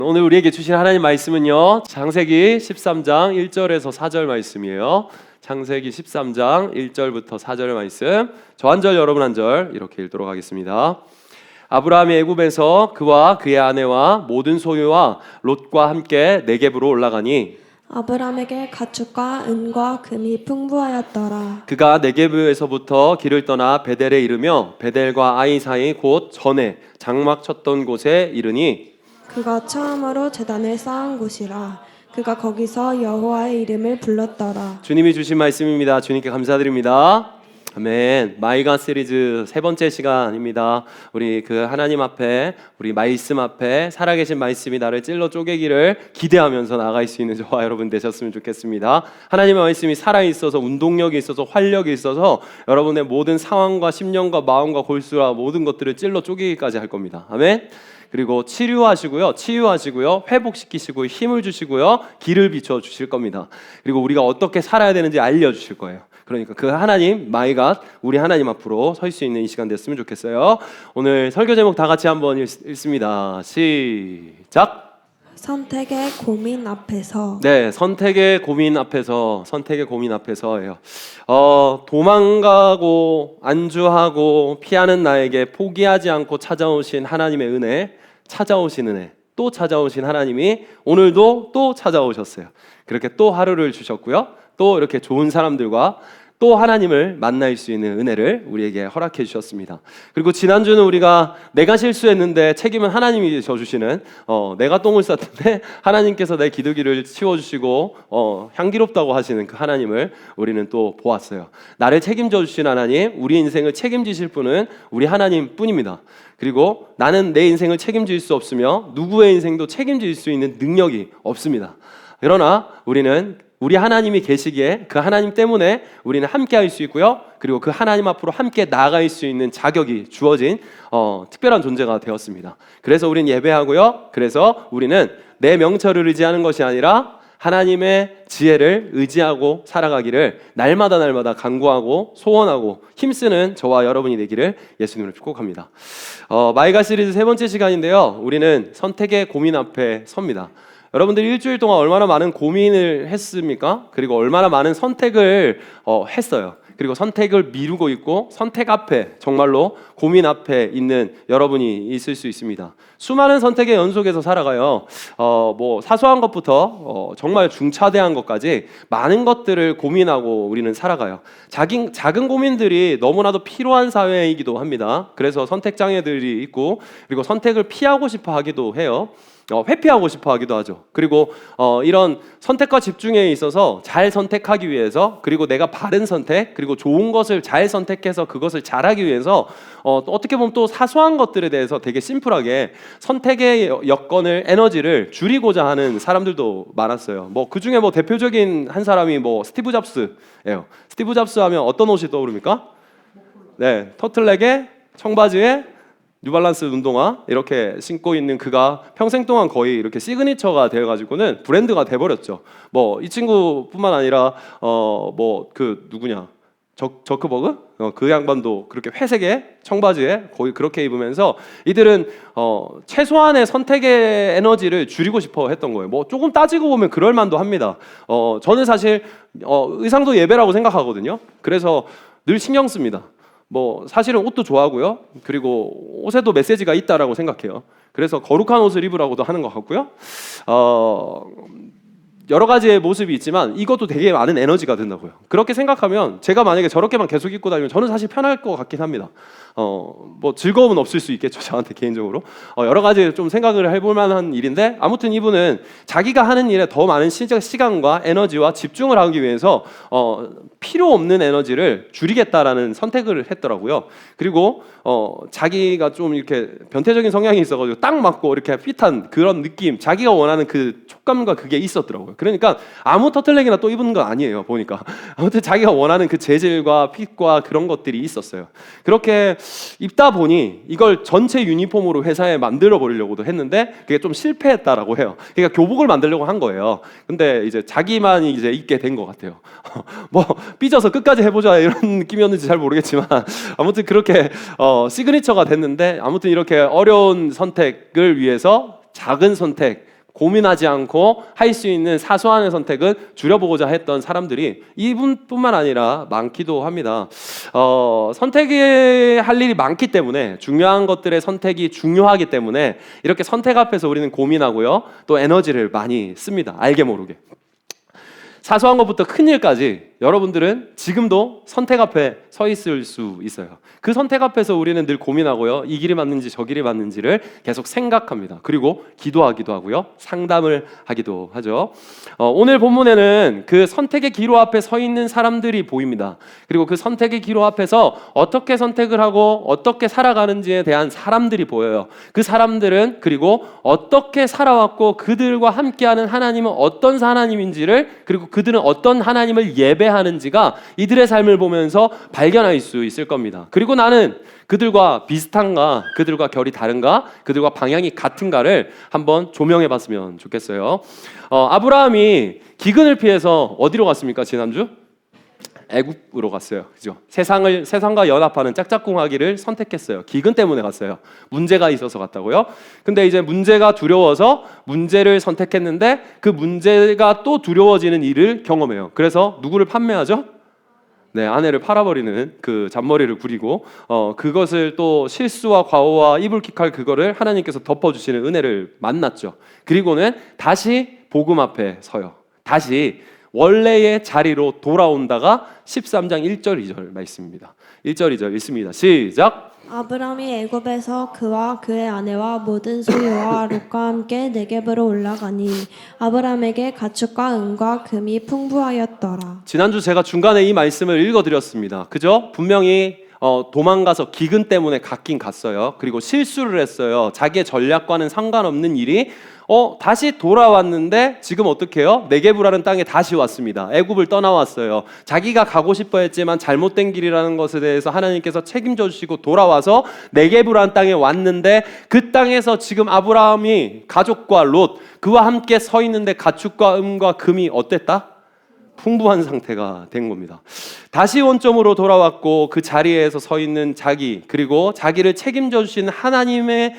오늘 우리에게 주신 하나님 말씀은요, 창세기 13장 1절에서 4절 말씀이에요. 창세기 13장 1절부터 4절 말씀, 저 한 절 여러분 한 절 이렇게 읽도록 하겠습니다. 아브라함이 애굽에서 그와 그의 아내와 모든 소유와 롯과 함께 네겝으로 올라가니 아브라함에게 가축과 은과 금이 풍부하였더라. 그가 네겝에서부터 길을 떠나 베델에 이르며 베델과 아이 사이 곧 전에 장막 쳤던 곳에 이르니 그가 처음으로 제단을 쌓은 곳이라. 그가 거기서 여호와의 이름을 불렀더라. 주님이 주신 말씀입니다. 주님께 감사드립니다. 아멘. 마이갓 시리즈 세 번째 시간입니다. 우리 그 하나님 앞에, 우리 말씀 앞에 살아계신 말씀이 나를 찔러 쪼개기를 기대하면서 나아갈 수 있는 저와 여러분 되셨으면 좋겠습니다. 하나님의 말씀이 살아있어서 운동력이 있어서 활력이 있어서 여러분의 모든 상황과 심령과 마음과 골수와 모든 것들을 찔러 쪼개기까지 할 겁니다. 아멘. 그리고 치유하시고요, 회복시키시고 힘을 주시고요, 길을 비춰 주실 겁니다. 그리고 우리가 어떻게 살아야 되는지 알려주실 거예요. 그러니까 그 하나님, 마이갓, 우리 하나님 앞으로 설 수 있는 이 시간 됐으면 좋겠어요. 오늘 설교 제목 다 같이 한번 읽습니다. 시작. 선택의 고민 앞에서. 네, 선택의 고민 앞에서예요. 도망가고 안주하고 피하는 나에게 포기하지 않고 찾아오신 하나님의 은혜, 또 찾아오신 하나님이 오늘도 또 찾아오셨어요. 그렇게 또 하루를 주셨고요. 또 이렇게 좋은 사람들과 또 하나님을 만날 수 있는 은혜를 우리에게 허락해 주셨습니다. 그리고 지난주는 우리가 내가 실수했는데 책임은 하나님이 져주시는, 내가 똥을 쌌는데 하나님께서 내 기드기를 치워주시고 향기롭다고 하시는 그 하나님을 우리는 또 보았어요. 나를 책임져 주신 하나님, 우리 인생을 책임지실 분은 우리 하나님 뿐입니다. 그리고 나는 내 인생을 책임질 수 없으며 누구의 인생도 책임질 수 있는 능력이 없습니다. 그러나 우리는 우리 하나님이 계시기에 그 하나님 때문에 우리는 함께 할 수 있고요. 그리고 그 하나님 앞으로 함께 나아갈 수 있는 자격이 주어진 특별한 존재가 되었습니다. 그래서 우리는 예배하고요. 그래서 우리는 내 명철을 의지하는 것이 아니라 하나님의 지혜를 의지하고 살아가기를 날마다 간구하고 소원하고 힘쓰는 저와 여러분이 되기를 예수님으로 축복합니다. 마이갓 시리즈 세 번째 시간인데요. 우리는 선택의 고민 앞에 섭니다. 여러분들이 일주일 동안 얼마나 많은 고민을 했습니까? 그리고 얼마나 많은 선택을 했어요. 그리고 선택을 미루고 있고 선택 앞에, 정말로 고민 앞에 있는 여러분이 있을 수 있습니다. 수많은 선택의 연속에서 살아가요. 사소한 것부터 정말 중차대한 것까지 많은 것들을 고민하고 우리는 살아가요. 작은 고민들이 너무나도 필요한 사회이기도 합니다. 그래서 선택 장애들이 있고, 그리고 선택을 피하고 싶어 하기도 해요. 회피하고 싶어 하기도 하죠. 그리고 이런 선택과 집중에 있어서 잘 선택하기 위해서, 그리고 내가 바른 선택, 그리고 좋은 것을 잘 선택해서 그것을 잘하기 위해서 또 어떻게 보면 또 사소한 것들에 대해서 되게 심플하게 선택의 여건을, 에너지를 줄이고자 하는 사람들도 많았어요. 그 중에 대표적인 한 사람이 스티브 잡스예요. 스티브 잡스 하면 어떤 옷이 떠오릅니까? 네, 터틀넥에 청바지에 뉴발란스 운동화 이렇게 신고 있는 그가 평생 동안 거의 이렇게 시그니처가 되어가지고는 브랜드가 돼버렸죠. 이 친구뿐만 아니라 누구냐, 저크버그? 그 양반도 그렇게 회색의 청바지에 거의 그렇게 입으면서 이들은 최소한의 선택의 에너지를 줄이고 싶어 했던 거예요. 조금 따지고 보면 그럴 만도 합니다. 저는 사실 의상도 예배라고 생각하거든요. 그래서 늘 신경 씁니다. 사실은 옷도 좋아하고요. 그리고 옷에도 메시지가 있다라고 생각해요. 그래서 거룩한 옷을 입으라고도 하는 것 같고요. 여러 가지의 모습이 있지만 이것도 되게 많은 에너지가 된다고요. 그렇게 생각하면 제가 만약에 저렇게만 계속 입고 다니면 저는 사실 편할 것 같긴 합니다. 즐거움은 없을 수 있겠죠, 저한테 개인적으로. 여러 가지 좀 생각을 해볼 만한 일인데, 아무튼 이분은 자기가 하는 일에 더 많은 시간과 에너지와 집중을 하기 위해서 필요 없는 에너지를 줄이겠다라는 선택을 했더라고요. 그리고 자기가 좀 이렇게 변태적인 성향이 있어가지고 딱 맞고 이렇게 핏한 그런 느낌, 자기가 원하는 그 촉감과 그게 있었더라고요. 그러니까 아무 터틀넥이나 또 입은 건 아니에요, 보니까. 아무튼 자기가 원하는 그 재질과 핏과 그런 것들이 있었어요. 그렇게 입다 보니 이걸 전체 유니폼으로 회사에 만들어 버리려고도 했는데 그게 좀 실패했다라고 해요. 그러니까 교복을 만들려고 한 거예요. 근데 이제 자기만이 이제 입게 된 것 같아요. 삐져서 끝까지 해보자 이런 느낌이었는지 잘 모르겠지만 아무튼 그렇게 시그니처가 됐는데, 아무튼 이렇게 어려운 선택을 위해서 작은 선택, 고민하지 않고 할 수 있는 사소한 선택은 줄여보고자 했던 사람들이 이분뿐만 아니라 많기도 합니다. 선택할 일이 많기 때문에, 중요한 것들의 선택이 중요하기 때문에 이렇게 선택 앞에서 우리는 고민하고요, 또 에너지를 많이 씁니다. 알게 모르게. 사소한 것부터 큰 일까지 여러분들은 지금도 선택 앞에 서 있을 수 있어요. 그 선택 앞에서 우리는 늘 고민하고요, 이 길이 맞는지 저 길이 맞는지를 계속 생각합니다. 그리고 기도하기도 하고요, 상담을 하기도 하죠. 오늘 본문에는 그 선택의 기로 앞에 서 있는 사람들이 보입니다. 그리고 그 선택의 기로 앞에서 어떻게 선택을 하고 어떻게 살아가는지에 대한 사람들이 보여요. 그 사람들은 그리고 어떻게 살아왔고 그들과 함께하는 하나님은 어떤 하나님인지를, 그리고 그들은 어떤 하나님을 예배하는지가 이들의 삶을 보면서 발견할 수 있을 겁니다. 그리고 나는 그들과 비슷한가, 그들과 결이 다른가, 그들과 방향이 같은가를 한번 조명해 봤으면 좋겠어요. 아브라함이 기근을 피해서 어디로 갔습니까? 지난주? 애굽으로 갔어요. 그죠? 세상과 연합하는 짝짝꿍하기를 선택했어요. 기근 때문에 갔어요. 문제가 있어서 갔다고요? 근데 이제 문제가 두려워서 문제를 선택했는데 그 문제가 또 두려워지는 일을 경험해요. 그래서 누구를 판매하죠? 네, 아내를 팔아버리는 그 잔머리를 부리고, 그것을 또 실수와 과오와 이불킥할 그거를 하나님께서 덮어주시는 은혜를 만났죠. 그리고는 다시 복음 앞에 서요. 다시 원래의 자리로 돌아온다가 13장 1절 2절 말씀입니다. 1절 2절 읽습니다. 시작. 아브람이 애굽에서 그와 그의 아내와 모든 소유와 롯과 함께 네겝으로 올라가니 아브람에게 가축과 은과 금이 풍부하였더라. 지난주 제가 중간에 이 말씀을 읽어드렸습니다. 그죠? 분명히 도망가서 기근 때문에 갔긴 갔어요. 그리고 실수를 했어요. 자기의 전략과는 상관없는 일이 다시 돌아왔는데 지금 어떻게 해요? 네겝이라는 땅에 다시 왔습니다. 애굽을 떠나왔어요. 자기가 가고 싶어 했지만 잘못된 길이라는 것에 대해서 하나님께서 책임져 주시고 돌아와서 네겝이라는 땅에 왔는데, 그 땅에서 지금 아브라함이 가족과 롯, 그와 함께 서 있는데 가축과 은과 금이 어땠다? 풍부한 상태가 된 겁니다. 다시 원점으로 돌아왔고 그 자리에서 서 있는 자기, 그리고 자기를 책임져 주시는 하나님의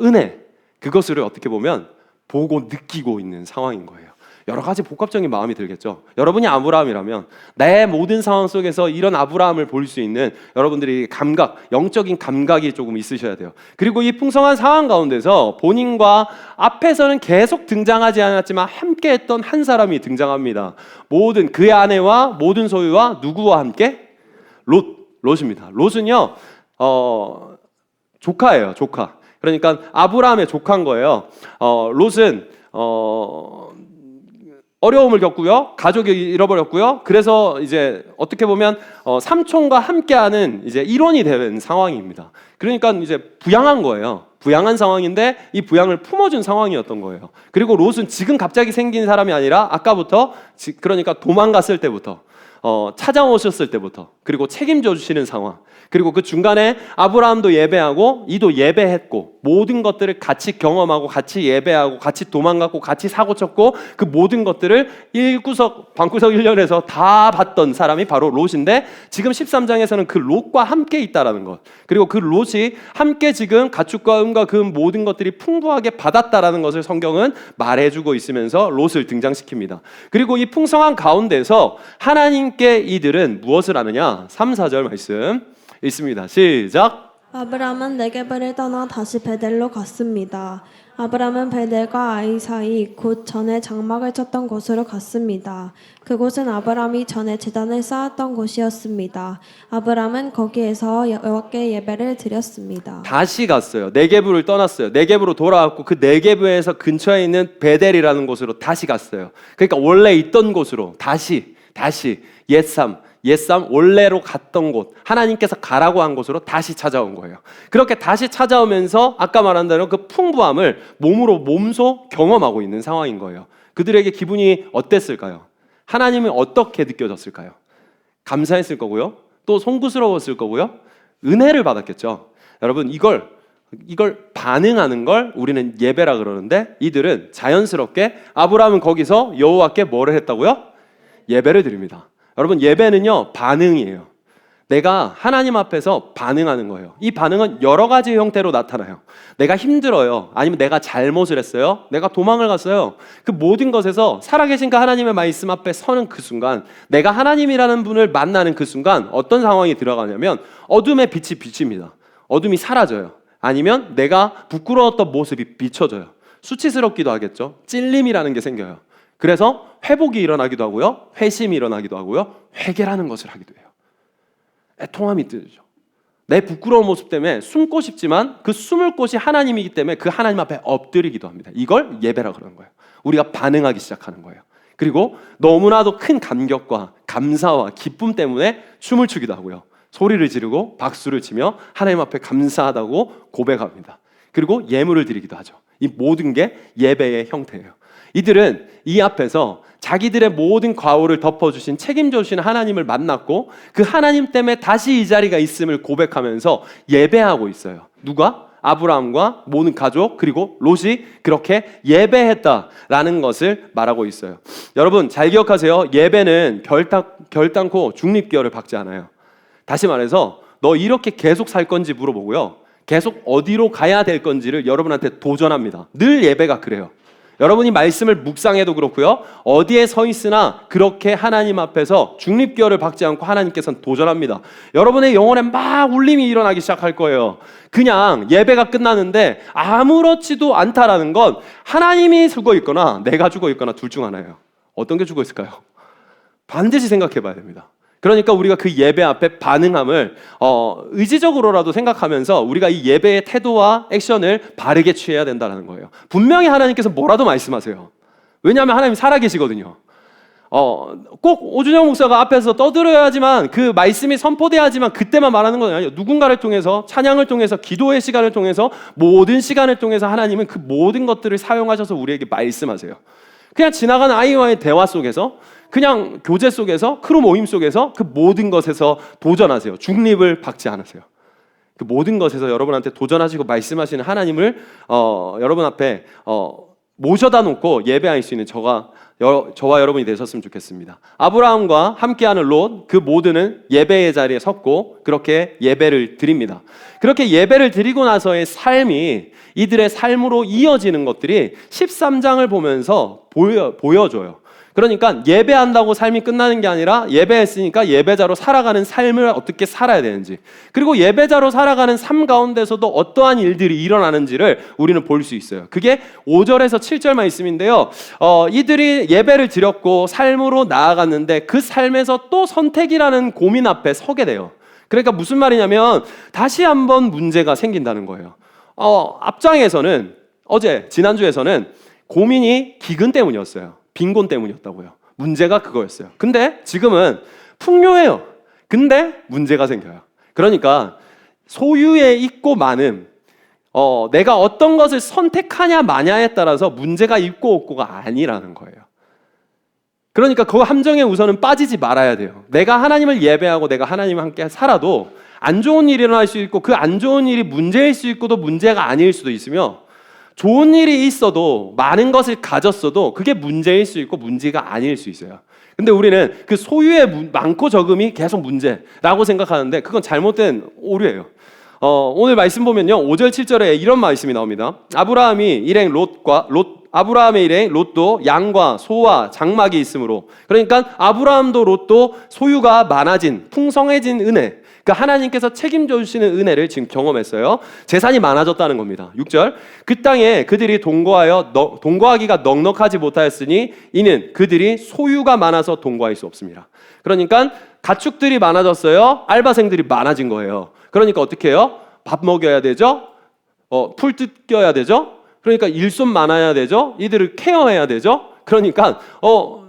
은혜, 그것을 어떻게 보면 보고 느끼고 있는 상황인 거예요. 여러 가지 복합적인 마음이 들겠죠. 여러분이 아브라함이라면 내 모든 상황 속에서 이런 아브라함을 볼 수 있는 여러분들이 감각, 영적인 감각이 조금 있으셔야 돼요. 그리고 이 풍성한 상황 가운데서 본인과 앞에서는 계속 등장하지 않았지만 함께했던 한 사람이 등장합니다. 모든 그의 아내와 모든 소유와 누구와 함께? 롯입니다. 롯은요, 조카예요, 조카. 그러니까 아브라함의 조카인 거예요. 롯은 어려움을 겪고요, 가족이 잃어버렸고요. 그래서 이제 어떻게 보면 삼촌과 함께하는 이제 일원이 된 상황입니다. 그러니까 이제 부양한 거예요. 부양한 상황인데 이 부양을 품어준 상황이었던 거예요. 그리고 롯은 지금 갑자기 생긴 사람이 아니라 아까부터, 그러니까 도망갔을 때부터, 찾아오셨을 때부터, 그리고 책임져 주시는 상황, 그리고 그 중간에 아브라함도 예배하고 이도 예배했고 모든 것들을 같이 경험하고 같이 예배하고 같이 도망갔고 같이 사고쳤고 그 모든 것들을 일구석 방구석 1년에서 다 봤던 사람이 바로 롯인데, 지금 13장에서는 그 롯과 함께 있다라는 것, 그리고 그 롯이 함께 지금 가축과 은과 금 모든 것들이 풍부하게 받았다라는 것을 성경은 말해주고 있으면서 롯을 등장시킵니다. 그리고 이 풍성한 가운데서 하나님께 이들은 무엇을 하느냐? 3, 4절 말씀 읽습니다. 시작. 아브람은 네겝을 떠나 다시 베델로 갔습니다. 아브람은 베델과 아이 사이 곧 전에 장막을 쳤던 곳으로 갔습니다. 그곳은 아브람이 전에 제단을 쌓았던 곳이었습니다. 아브람은 거기에서 여호와께 예배를 드렸습니다. 다시 갔어요. 네겝을 떠났어요. 네겝으로 돌아왔고 그 네겝에서 근처에 있는 베델이라는 곳으로 다시 갔어요. 그러니까 원래 있던 곳으로 다시 옛삼 원래로 갔던 곳, 하나님께서 가라고 한 곳으로 다시 찾아온 거예요. 그렇게 다시 찾아오면서 아까 말한 대로 그 풍부함을 몸소 경험하고 있는 상황인 거예요. 그들에게 기분이 어땠을까요? 하나님이 어떻게 느껴졌을까요? 감사했을 거고요, 또 송구스러웠을 거고요, 은혜를 받았겠죠. 여러분, 이걸 반응하는 걸 우리는 예배라 그러는데, 이들은 자연스럽게, 아브라함은 거기서 여호와께 뭐를 했다고요? 예배를 드립니다. 여러분, 예배는요 반응이에요. 내가 하나님 앞에서 반응하는 거예요. 이 반응은 여러 가지 형태로 나타나요. 내가 힘들어요. 아니면 내가 잘못을 했어요. 내가 도망을 갔어요. 그 모든 것에서 살아계신 그 하나님의 말씀 앞에 서는 그 순간, 내가 하나님이라는 분을 만나는 그 순간 어떤 상황이 들어가냐면 어둠의 빛이 비칩니다. 어둠이 사라져요. 아니면 내가 부끄러웠던 모습이 비춰져요. 수치스럽기도 하겠죠. 찔림이라는 게 생겨요. 그래서 회복이 일어나기도 하고요. 회심이 일어나기도 하고요. 회개라는 것을 하기도 해요. 애통함이 뜨죠. 내 부끄러운 모습 때문에 숨고 싶지만 그 숨을 곳이 하나님이기 때문에 그 하나님 앞에 엎드리기도 합니다. 이걸 예배라 그러는 거예요. 우리가 반응하기 시작하는 거예요. 그리고 너무나도 큰 감격과 감사와 기쁨 때문에 춤을 추기도 하고요. 소리를 지르고 박수를 치며 하나님 앞에 감사하다고 고백합니다. 그리고 예물을 드리기도 하죠. 이 모든 게 예배의 형태예요. 이들은 이 앞에서 자기들의 모든 과오를 덮어주신 책임져 주신 하나님을 만났고 그 하나님 때문에 다시 이 자리가 있음을 고백하면서 예배하고 있어요. 누가? 아브라함과 모든 가족 그리고 롯이 그렇게 예배했다라는 것을 말하고 있어요. 여러분 잘 기억하세요. 예배는 결단코 중립기어를 박지 않아요. 다시 말해서 너 이렇게 계속 살 건지 물어보고요. 계속 어디로 가야 될 건지를 여러분한테 도전합니다. 늘 예배가 그래요. 여러분이 말씀을 묵상해도 그렇고요. 어디에 서 있으나 그렇게 하나님 앞에서 중립기어를 박지 않고 하나님께서는 도전합니다. 여러분의 영혼에 막 울림이 일어나기 시작할 거예요. 그냥 예배가 끝나는데 아무렇지도 않다라는 건 하나님이 죽어 있거나 내가 죽어 있거나 둘 중 하나예요. 어떤 게 죽어 있을까요? 반드시 생각해 봐야 됩니다. 그러니까 우리가 그 예배 앞에 반응함을 의지적으로라도 생각하면서 우리가 이 예배의 태도와 액션을 바르게 취해야 된다는 거예요. 분명히 하나님께서 뭐라도 말씀하세요. 왜냐하면 하나님이 살아계시거든요. 꼭 오준영 목사가 앞에서 떠들어야지만 그 말씀이 선포돼야지만 그때만 말하는 건 아니에요. 누군가를 통해서 찬양을 통해서 기도의 시간을 통해서 모든 시간을 통해서 하나님은 그 모든 것들을 사용하셔서 우리에게 말씀하세요. 그냥 지나가는 아이와의 대화 속에서 그냥 교제 속에서 크루 모임 속에서 그 모든 것에서 도전하세요. 중립을 박지 않으세요. 그 모든 것에서 여러분한테 도전하시고 말씀하시는 하나님을 여러분 앞에 모셔다 놓고 예배할 수 있는 저와 여러분이 되셨으면 좋겠습니다. 아브라함과 함께하는 롯 그 모두는 예배의 자리에 섰고 그렇게 예배를 드립니다. 그렇게 예배를 드리고 나서의 삶이 이들의 삶으로 이어지는 것들이 13장을 보면서 보여줘요. 그러니까 예배한다고 삶이 끝나는 게 아니라 예배했으니까 예배자로 살아가는 삶을 어떻게 살아야 되는지, 그리고 예배자로 살아가는 삶 가운데서도 어떠한 일들이 일어나는지를 우리는 볼 수 있어요. 그게 5절에서 7절 말씀인데요. 이들이 예배를 드렸고 삶으로 나아갔는데 그 삶에서 또 선택이라는 고민 앞에 서게 돼요. 그러니까 무슨 말이냐면 다시 한번 문제가 생긴다는 거예요. 앞장에서는 지난주에서는 고민이 기근 때문이었어요. 빈곤 때문이었다고요. 문제가 그거였어요. 근데 지금은 풍요해요. 근데 문제가 생겨요. 그러니까 소유에 있고 많음, 내가 어떤 것을 선택하냐 마냐에 따라서 문제가 있고 없고가 아니라는 거예요. 그러니까 그 함정에 우선은 빠지지 말아야 돼요. 내가 하나님을 예배하고 내가 하나님과 함께 살아도 안 좋은 일이 일어날 수 있고 그 안 좋은 일이 문제일 수 있고도 문제가 아닐 수도 있으며 좋은 일이 있어도 많은 것을 가졌어도 그게 문제일 수 있고 문제가 아닐 수 있어요. 근데 우리는 그 소유의 많고 적음이 계속 문제라고 생각하는데 그건 잘못된 오류예요. 오늘 말씀 보면요 5절 7절에 이런 말씀이 나옵니다. 아브라함의 일행 롯도 양과 소와 장막이 있으므로, 그러니까 아브라함도 롯도 소유가 많아진 풍성해진 은혜, 그 하나님께서 책임져 주시는 은혜를 지금 경험했어요. 재산이 많아졌다는 겁니다. 6절 그 땅에 그들이 동거하기가 넉넉하지 못하였으니 이는 그들이 소유가 많아서 동거할 수 없습니다. 그러니까 가축들이 많아졌어요. 알바생들이 많아진 거예요. 그러니까 어떻게 해요? 밥 먹여야 되죠. 풀 뜯겨야 되죠. 그러니까 일손 많아야 되죠. 이들을 케어해야 되죠. 그러니까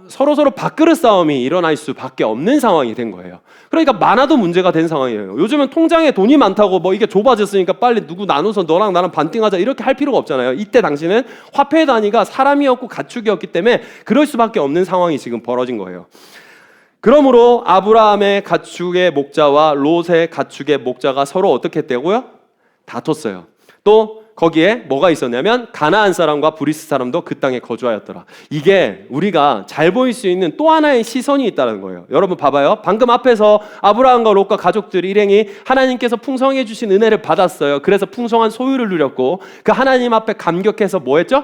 서로 밥그릇 싸움이 일어날 수밖에 없는 상황이 된 거예요. 그러니까 많아도 문제가 된 상황이에요. 요즘은 통장에 돈이 많다고 이게 좁아졌으니까 빨리 누구 나눠서 너랑 나랑 반띵하자 이렇게 할 필요가 없잖아요. 이때 당시는 화폐 단위가 사람이었고 가축이었기 때문에 그럴 수밖에 없는 상황이 지금 벌어진 거예요. 그러므로 아브라함의 가축의 목자와 롯의 가축의 목자가 서로 어떻게 했다고요? 다퉜어요. 또 거기에 뭐가 있었냐면 가나안 사람과 브리스 사람도 그 땅에 거주하였더라. 이게 우리가 잘 보일 수 있는 또 하나의 시선이 있다는 거예요. 여러분 봐봐요. 방금 앞에서 아브라함과 롯과 가족들 일행이 하나님께서 풍성해 주신 은혜를 받았어요. 그래서 풍성한 소유를 누렸고 그 하나님 앞에 감격해서 뭐 했죠?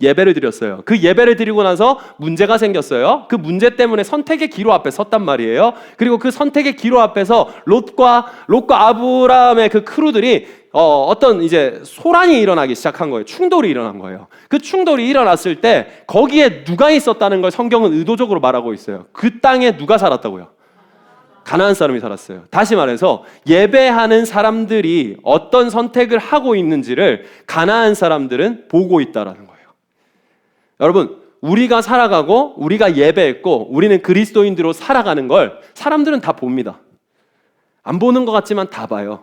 예배를 드렸어요. 그 예배를 드리고 나서 문제가 생겼어요. 그 문제 때문에 선택의 기로 앞에 섰단 말이에요. 그리고 그 선택의 기로 앞에서 롯과 아브라함의 그 크루들이 어떤 이제 소란이 일어나기 시작한 거예요. 충돌이 일어난 거예요. 그 충돌이 일어났을 때 거기에 누가 있었다는 걸 성경은 의도적으로 말하고 있어요. 그 땅에 누가 살았다고요? 가나안 사람이 살았어요. 다시 말해서 예배하는 사람들이 어떤 선택을 하고 있는지를 가나안 사람들은 보고 있다라는 거예요. 여러분, 우리가 살아가고 우리가 예배했고 우리는 그리스도인들로 살아가는 걸 사람들은 다 봅니다. 안 보는 것 같지만 다 봐요.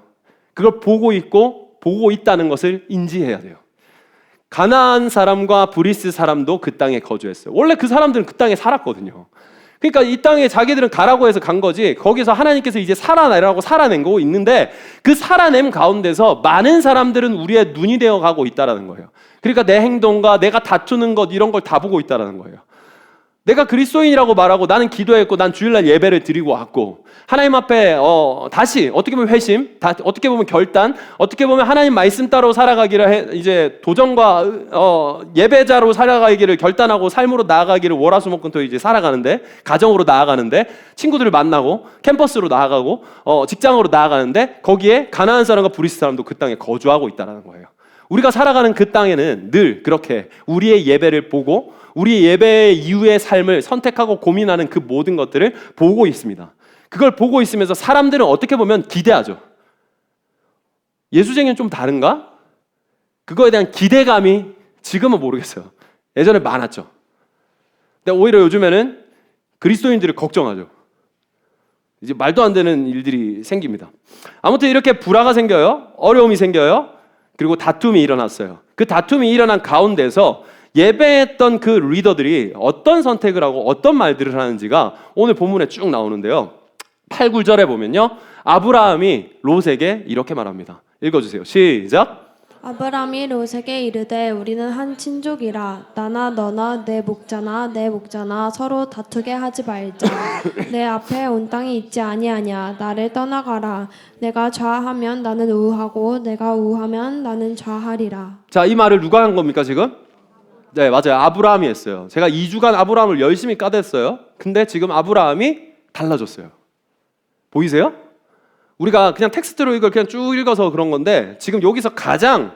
그걸 보고 있다는 것을 인지해야 돼요. 가나안 사람과 브리스 사람도 그 땅에 거주했어요. 원래 그 사람들은 그 땅에 살았거든요. 그러니까 이 땅에 자기들은 가라고 해서 간 거지, 거기서 하나님께서 이제 살아내라고 살아낸 거 있는데 그 살아냄 가운데서 많은 사람들은 우리의 눈이 되어 가고 있다는 거예요. 그러니까 내 행동과 내가 다투는 것 이런 걸 다 보고 있다는 거예요. 내가 그리스도인이라고 말하고 나는 기도했고 난 주일날 예배를 드리고 왔고 하나님 앞에 다시 어떻게 보면 회심, 어떻게 보면 결단, 어떻게 보면 하나님 말씀 따로 살아가기를 이제 도전과 예배자로 살아가기를 결단하고 삶으로 나아가기를 월화수목금토 이제 살아가는데, 가정으로 나아가는데, 친구들을 만나고 캠퍼스로 나아가고 직장으로 나아가는데 거기에 가나안 사람과 브리스 사람도 그 땅에 거주하고 있다는 거예요. 우리가 살아가는 그 땅에는 늘 그렇게 우리의 예배를 보고 우리 예배 이후의 삶을 선택하고 고민하는 그 모든 것들을 보고 있습니다. 그걸 보고 있으면서 사람들은 어떻게 보면 기대하죠. 예수쟁이는 좀 다른가? 그거에 대한 기대감이 지금은 모르겠어요. 예전에 많았죠. 근데 오히려 요즘에는 그리스도인들을 걱정하죠. 이제 말도 안 되는 일들이 생깁니다. 아무튼 이렇게 불화가 생겨요. 어려움이 생겨요. 그리고 다툼이 일어났어요. 그 다툼이 일어난 가운데서 예배했던 그 리더들이 어떤 선택을 하고 어떤 말들을 하는지가 오늘 본문에 쭉 나오는데요. 8, 9절에 보면요, 아브라함이 롯에게 이렇게 말합니다. 읽어주세요. 시작. 아브라함이 롯에게 이르되 우리는 한 친족이라 나나 너나 내 목자나 내 목자나 서로 다투게 하지 말자. 내 앞에 온 땅이 있지 아니하냐. 나를 떠나가라. 내가 좌하면 나는 우하고 내가 우하면 나는 좌하리라. 자, 이 말을 누가 한 겁니까 지금? 네, 맞아요. 아브라함이 했어요. 제가 2주간 아브라함을 열심히 까댔어요. 근데 지금 아브라함이 달라졌어요. 보이세요? 우리가 그냥 텍스트로 이걸 그냥 쭉 읽어서 그런 건데 지금 여기서 가장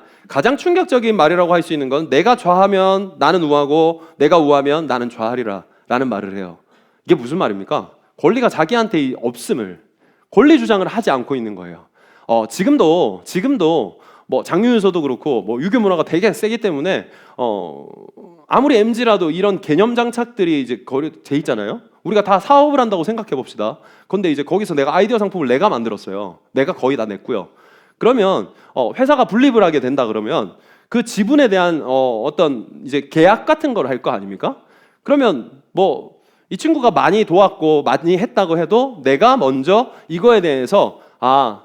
충격적인 말이라고 할 수 있는 건 내가 좌하면 나는 우하고 내가 우하면 나는 좌하리라 라는 말을 해요. 이게 무슨 말입니까? 권리가 자기한테 없음을, 권리 주장을 하지 않고 있는 거예요. 지금도 뭐 장유유서도 그렇고 뭐 유교 문화가 되게 세기 때문에 아무리 MZ라도 이런 개념 장착들이 이제 돼 있잖아요. 우리가 다 사업을 한다고 생각해 봅시다. 그런데 이제 거기서 내가 아이디어 상품을 내가 만들었어요. 내가 거의 다 냈고요. 그러면 회사가 분립을 하게 된다 그러면 그 지분에 대한 어떤 이제 계약 같은 걸 할 거 아닙니까? 그러면 뭐 이 친구가 많이 도왔고 많이 했다고 해도 내가 먼저 이거에 대해서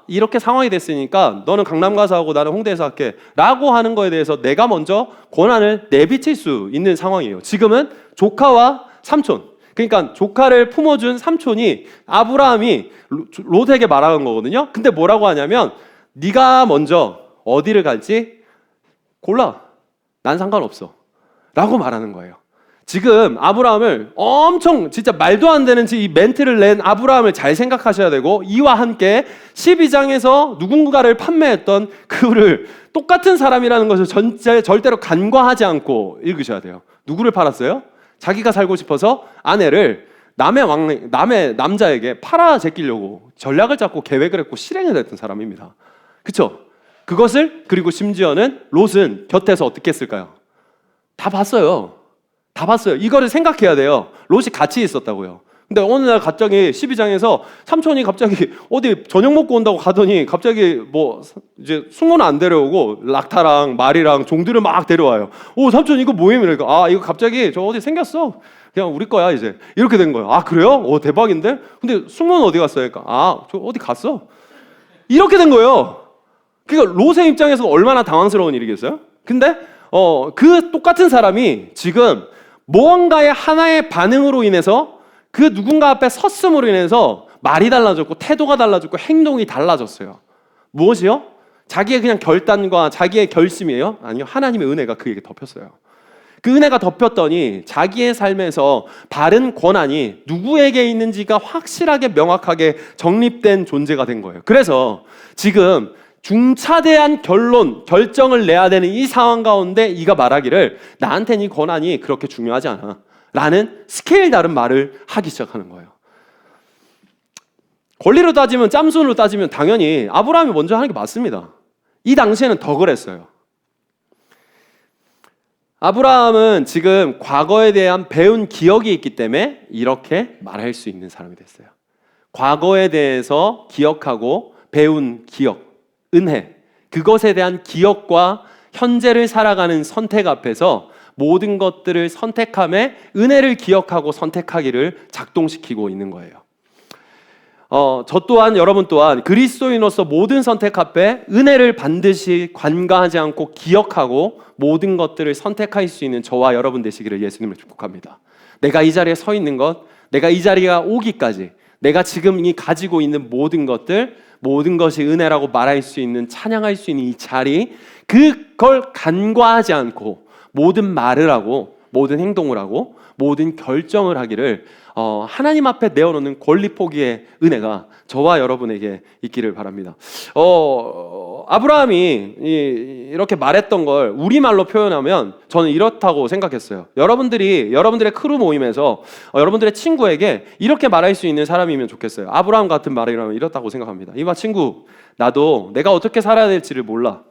이렇게 상황이 됐으니까 너는 강남 가서 하고 나는 홍대에서 할게 라고 하는 거에 대해서 내가 먼저 권한을 내비칠 수 있는 상황이에요. 지금은 조카와 삼촌, 그러니까 조카를 품어준 삼촌이 아브라함이 롯에게 말하는 거거든요. 근데 뭐라고 하냐면 네가 먼저 어디를 갈지 골라. 난 상관없어 라고 말하는 거예요. 지금 아브라함을 엄청 진짜 말도 안 되는 이 멘트를 낸 아브라함을 잘 생각하셔야 되고, 이와 함께 12장에서 누군가를 판매했던 그를 똑같은 사람이라는 것을 절대로 간과하지 않고 읽으셔야 돼요. 누구를 팔았어요? 자기가 살고 싶어서 아내를 남의 남자에게 팔아 제끼려고 전략을 짜고 계획을 했고 실행을 했던 사람입니다. 그렇죠? 그것을, 그리고 심지어는 롯은 곁에서 어떻게 했을까요? 다 봤어요. 이거를 생각해야 돼요. 롯이 같이 있었다고요. 근데 어느 날 갑자기 12장에서 삼촌이 갑자기 어디 저녁 먹고 온다고 가더니 갑자기 뭐 이제 숙모는 안 데려오고 락타랑 말이랑 종들을 막 데려와요. 오, 삼촌 이거 뭐예요? 이러니까 이거 갑자기 저 어디 생겼어. 그냥 우리 거야 이제. 이렇게 된 거예요. 그래요? 오, 대박인데? 근데 숙모는 어디 갔어요? 그러니까 저 어디 갔어? 이렇게 된 거예요. 그러니까 롯의 입장에서 얼마나 당황스러운 일이겠어요? 근데 그 똑같은 사람이 지금 무언가의 하나의 반응으로 인해서 그 누군가 앞에 섰음으로 인해서 말이 달라졌고 태도가 달라졌고 행동이 달라졌어요. 무엇이요? 자기의 그냥 결단과 자기의 결심이에요? 아니요. 하나님의 은혜가 그에게 덮였어요. 그 은혜가 덮였더니 자기의 삶에서 바른 권한이 누구에게 있는지가 확실하게 명확하게 정립된 존재가 된 거예요. 그래서 지금 중차대한 결정을 내야 되는 이 상황 가운데 이가 말하기를 나한테는 이 권한이 그렇게 중요하지 않아 라는 스케일 다른 말을 하기 시작하는 거예요. 권리로 따지면 짬순으로 따지면 당연히 아브라함이 먼저 하는 게 맞습니다. 이 당시에는 더 그랬어요. 아브라함은 지금 과거에 대한 배운 기억이 있기 때문에 이렇게 말할 수 있는 사람이 됐어요. 과거에 대해서 기억하고 배운 기억, 은혜, 그것에 대한 기억과 현재를 살아가는 선택 앞에서 모든 것들을 선택함에 은혜를 기억하고 선택하기를 작동시키고 있는 거예요. 저 또한 여러분 또한 그리스도인으로서 모든 선택 앞에 은혜를 반드시 관가하지 않고 기억하고 모든 것들을 선택할 수 있는 저와 여러분 되시기를 예수님을 축복합니다. 내가 이 자리에 서 있는 것, 내가 이 자리가 오기까지 내가 지금 이 가지고 있는 모든 것들, 모든 것이 은혜라고 말할 수 있는, 찬양할 수 있는 이 자리, 그걸 간과하지 않고 모든 말을 하고 모든 행동을 하고 모든 결정을 하기를 하나님 앞에 내어놓는 권리 포기의 은혜가 저와 여러분에게 있기를 바랍니다. 아브라함이 이렇게 말했던 걸 우리말로 표현하면 저는 이렇다고 생각했어요. 여러분들의 크루 모임에서 여러분들의 친구에게 이렇게 말할 수 있는 사람이면 좋겠어요. 아브라함 같은 말이라면 이렇다고 생각합니다. 이봐 친구, 나도 내가 어떻게 살아야 될지를 몰라.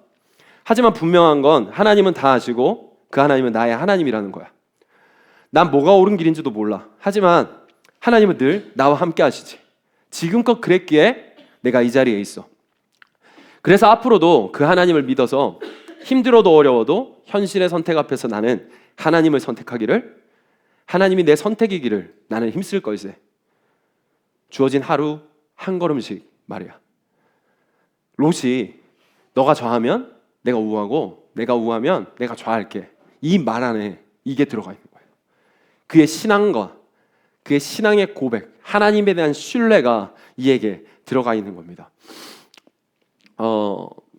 하지만 분명한 건 하나님은 다 아시고 그 하나님은 나의 하나님이라는 거야. 난 뭐가 옳은 길인지도 몰라. 하지만 하나님은 늘 나와 함께 하시지. 지금껏 그랬기에 내가 이 자리에 있어. 그래서 앞으로도 그 하나님을 믿어서 힘들어도 어려워도 현실의 선택 앞에서 나는 하나님을 선택하기를, 하나님이 내 선택이기를 나는 힘쓸 걸세. 주어진 하루 한 걸음씩 말이야. 롯이 너가 좌하면 내가 우하고 내가 우하면 내가 좌할게. 이 말 안에 이게 들어가 있는 거예요. 그의 신앙과 그의 신앙의 고백, 하나님에 대한 신뢰가 이에게 들어가 있는 겁니다.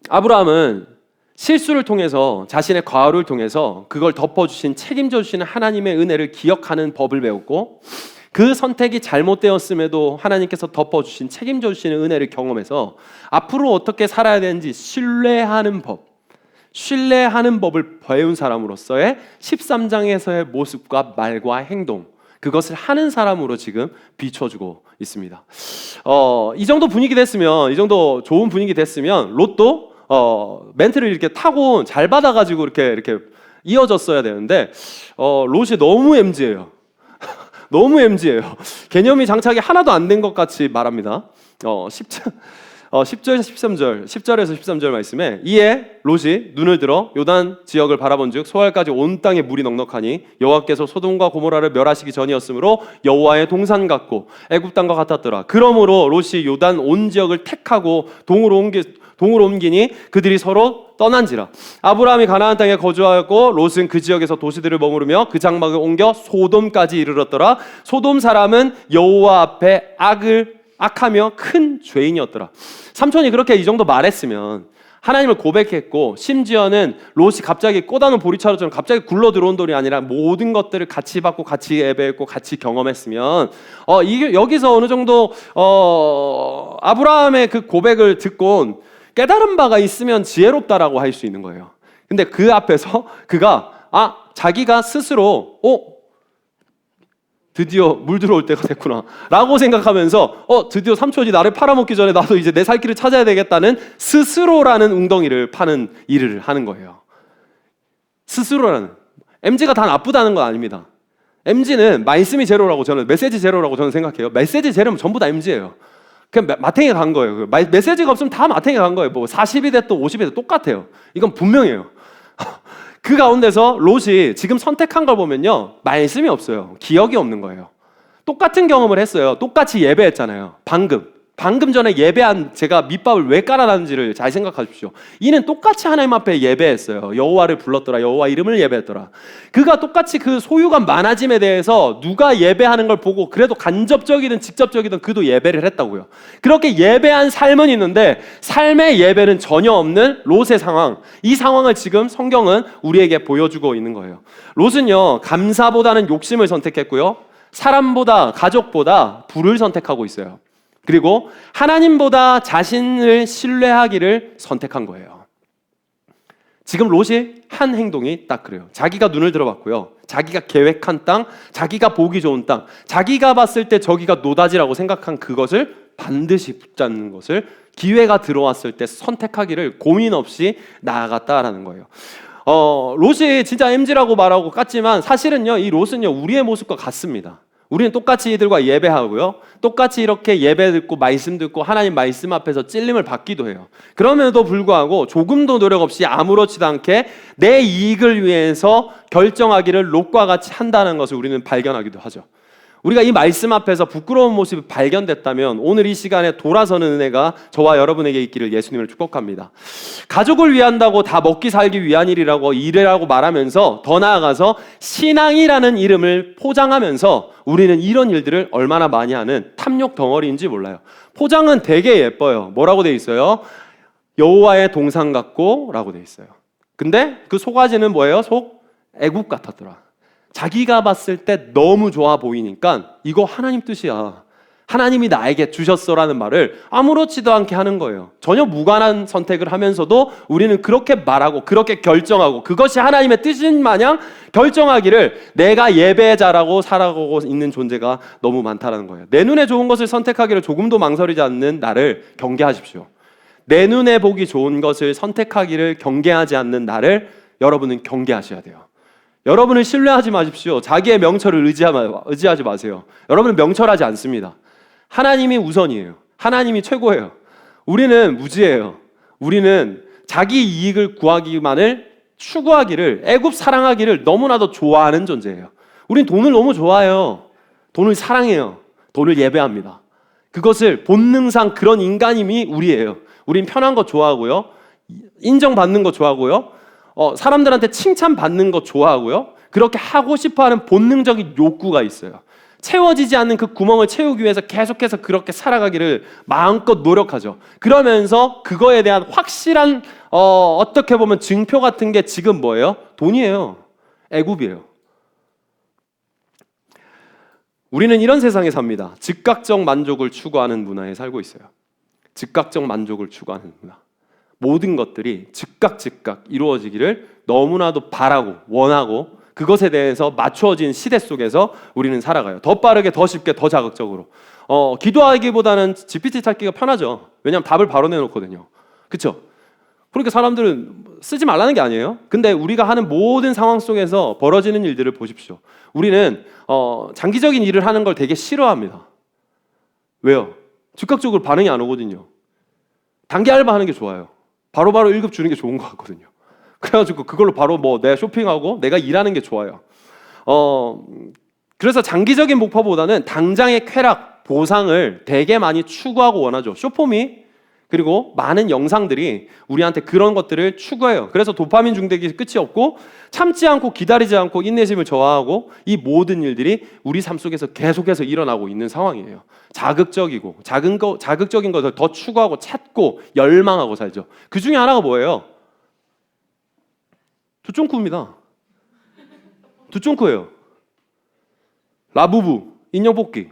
아브라함은 실수를 통해서 자신의 과오를 통해서 그걸 덮어주신, 책임져 주시는 하나님의 은혜를 기억하는 법을 배웠고, 그 선택이 잘못되었음에도 하나님께서 덮어주신, 책임져 주시는 은혜를 경험해서 앞으로 어떻게 살아야 되는지 신뢰하는 법을 배운 사람으로서의 13장에서의 모습과 말과 행동, 그것을 하는 사람으로 지금 비춰주고 있습니다. 이 정도 분위기 됐으면, 이 정도 좋은 분위기 됐으면 롯도 멘트를 이렇게 타고 잘 받아가지고 이렇게 이어졌어야 되는데 롯이 너무 MG예요. 너무 MG예요. 개념이 장착이 하나도 안 된 것 같이 말합니다. 10절에서 13절 말씀에 이에 롯이 눈을 들어 요단 지역을 바라본즉 소알까지 온 땅에 물이 넉넉하니 여호와께서 소돔과 고모라를 멸하시기 전이었으므로 여호와의 동산 같고 애굽 땅과 같았더라. 그러므로 롯이 요단 온 지역을 택하고 동으로 옮기니 그들이 서로 떠난지라. 아브라함이 가나안 땅에 거주하고 롯은 그 지역에서 도시들을 머무르며 그 장막을 옮겨 소돔까지 이르렀더라. 소돔 사람은 여호와 앞에 악하며 큰 죄인이었더라. 삼촌이 그렇게 이 정도 말했으면, 하나님을 고백했고, 심지어는 롯이 갑자기 꼬다는 보리차로처럼 갑자기 굴러 들어온 돌이 아니라 모든 것들을 같이 받고 같이 예배했고 같이 경험했으면 이게 여기서 어느 정도 아브라함의 그 고백을 듣고 깨달은 바가 있으면 지혜롭다라고 할 수 있는 거예요. 근데 그 앞에서 그가 자기가 스스로 드디어 물 들어올 때가 됐구나 라고 생각하면서 드디어 삼촌이 나를 팔아먹기 전에 나도 이제 내 살 길을 찾아야 되겠다는 스스로라는 웅덩이를 파는 일을 하는 거예요. 스스로라는. MG가 다 나쁘다는 건 아닙니다. MG는 말씀이 제로라고, 저는 메시지 제로라고 저는 생각해요. 메시지 제로면 전부 다 MG예요. 그냥 마탱이가 간 거예요. 메시지가 없으면 다 마탱이가 간 거예요. 뭐 40이 됐든 50이 됐든 똑같아요. 이건 분명해요. 그 가운데서 롯이 지금 선택한 걸 보면요, 말씀이 없어요. 기억이 없는 거예요. 똑같은 경험을 했어요. 똑같이 예배했잖아요. 방금 방금 전에 예배한 제가 밑밥을 왜 깔아놨는지를 잘 생각하십시오. 이는 똑같이 하나님 앞에 예배했어요. 여호와를 불렀더라. 여호와 이름을 예배했더라. 그가 똑같이 그 소유가 많아짐에 대해서 누가 예배하는 걸 보고 그래도 간접적이든 직접적이든 그도 예배를 했다고요. 그렇게 예배한 삶은 있는데 삶의 예배는 전혀 없는 롯의 상황. 이 상황을 지금 성경은 우리에게 보여주고 있는 거예요. 롯은요, 감사보다는 욕심을 선택했고요. 사람보다, 가족보다 부를 선택하고 있어요. 그리고 하나님보다 자신을 신뢰하기를 선택한 거예요. 지금 롯이 한 행동이 딱 그래요. 자기가 눈을 들어봤고요. 자기가 계획한 땅, 자기가 보기 좋은 땅, 자기가 봤을 때 저기가 노다지라고 생각한 그것을 반드시 붙잡는 것을 기회가 들어왔을 때 선택하기를 고민 없이 나아갔다라는 거예요. 롯이 진짜 MZ라고 말하고 같지만 사실은요, 이 롯은요, 우리의 모습과 같습니다. 우리는 똑같이 이들과 예배하고요. 똑같이 이렇게 예배 듣고 말씀 듣고 하나님 말씀 앞에서 찔림을 받기도 해요. 그럼에도 불구하고 조금도 노력 없이 아무렇지도 않게 내 이익을 위해서 결정하기를 롯과 같이 한다는 것을 우리는 발견하기도 하죠. 우리가 이 말씀 앞에서 부끄러운 모습이 발견됐다면 오늘 이 시간에 돌아서는 은혜가 저와 여러분에게 있기를 예수님을 축복합니다. 가족을 위한다고 다 먹기 살기 위한 일이라고 일이라고 말하면서 더 나아가서 신앙이라는 이름을 포장하면서 우리는 이런 일들을 얼마나 많이 하는 탐욕 덩어리인지 몰라요. 포장은 되게 예뻐요. 뭐라고 돼 있어요? 여호와의 동상 같고 라고 돼 있어요. 근데 그 속아지는 뭐예요? 속 애국 같았더라. 자기가 봤을 때 너무 좋아 보이니까 이거 하나님 뜻이야. 하나님이 나에게 주셨어라는 말을 아무렇지도 않게 하는 거예요. 전혀 무관한 선택을 하면서도 우리는 그렇게 말하고 그렇게 결정하고 그것이 하나님의 뜻인 마냥 결정하기를 내가 예배자라고 살아가고 있는 존재가 너무 많다는 거예요. 내 눈에 좋은 것을 선택하기를 조금도 망설이지 않는 나를 경계하십시오. 내 눈에 보기 좋은 것을 선택하기를 경계하지 않는 나를 여러분은 경계하셔야 돼요. 여러분을 신뢰하지 마십시오. 자기의 명철을 의지하지 마세요. 여러분은 명철하지 않습니다. 하나님이 우선이에요. 하나님이 최고예요. 우리는 무지예요. 우리는 자기 이익을 구하기만을 추구하기를, 애굽 사랑하기를 너무나도 좋아하는 존재예요. 우린 돈을 너무 좋아해요. 돈을 사랑해요. 돈을 예배합니다. 그것을 본능상 그런 인간임이 우리예요. 우린 편한 거 좋아하고요. 인정받는 거 좋아하고요. 사람들한테 칭찬받는 거 좋아하고요. 그렇게 하고 싶어하는 본능적인 욕구가 있어요. 채워지지 않는 그 구멍을 채우기 위해서 계속해서 그렇게 살아가기를 마음껏 노력하죠. 그러면서 그거에 대한 확실한 어떻게 보면 증표 같은 게 지금 뭐예요? 돈이에요. 애굽이에요. 우리는 이런 세상에 삽니다. 즉각적 만족을 추구하는 문화에 살고 있어요. 즉각적 만족을 추구하는 문화. 모든 것들이 즉각 이루어지기를 너무나도 바라고 원하고 그것에 대해서 맞추어진 시대 속에서 우리는 살아가요. 더 빠르게, 더 쉽게, 더 자극적으로. 기도하기보다는 GPT 찾기가 편하죠. 왜냐하면 답을 바로 내놓거든요. 그렇죠? 그러니까 사람들은 쓰지 말라는 게 아니에요. 근데 우리가 하는 모든 상황 속에서 벌어지는 일들을 보십시오. 우리는 장기적인 일을 하는 걸 되게 싫어합니다. 왜요? 즉각적으로 반응이 안 오거든요. 단기 알바하는 게 좋아요. 바로바로 1급 주는 게 좋은 것 같거든요. 그래가지고 그걸로 바로 내가 쇼핑하고 내가 일하는 게 좋아요. 그래서 장기적인 목표보다는 당장의 쾌락, 보상을 되게 많이 추구하고 원하죠. 쇼폼이 그리고 많은 영상들이 우리한테 그런 것들을 추구해요. 그래서 도파민 중독이 끝이 없고 참지 않고 기다리지 않고 인내심을 저하하고 이 모든 일들이 우리 삶 속에서 계속해서 일어나고 있는 상황이에요. 자극적이고 자극적인 것을 더 추구하고 찾고 열망하고 살죠. 그 중에 하나가 뭐예요? 두쫑쿠입니다. 두쫑쿠예요. 라부부, 인형 뽑기.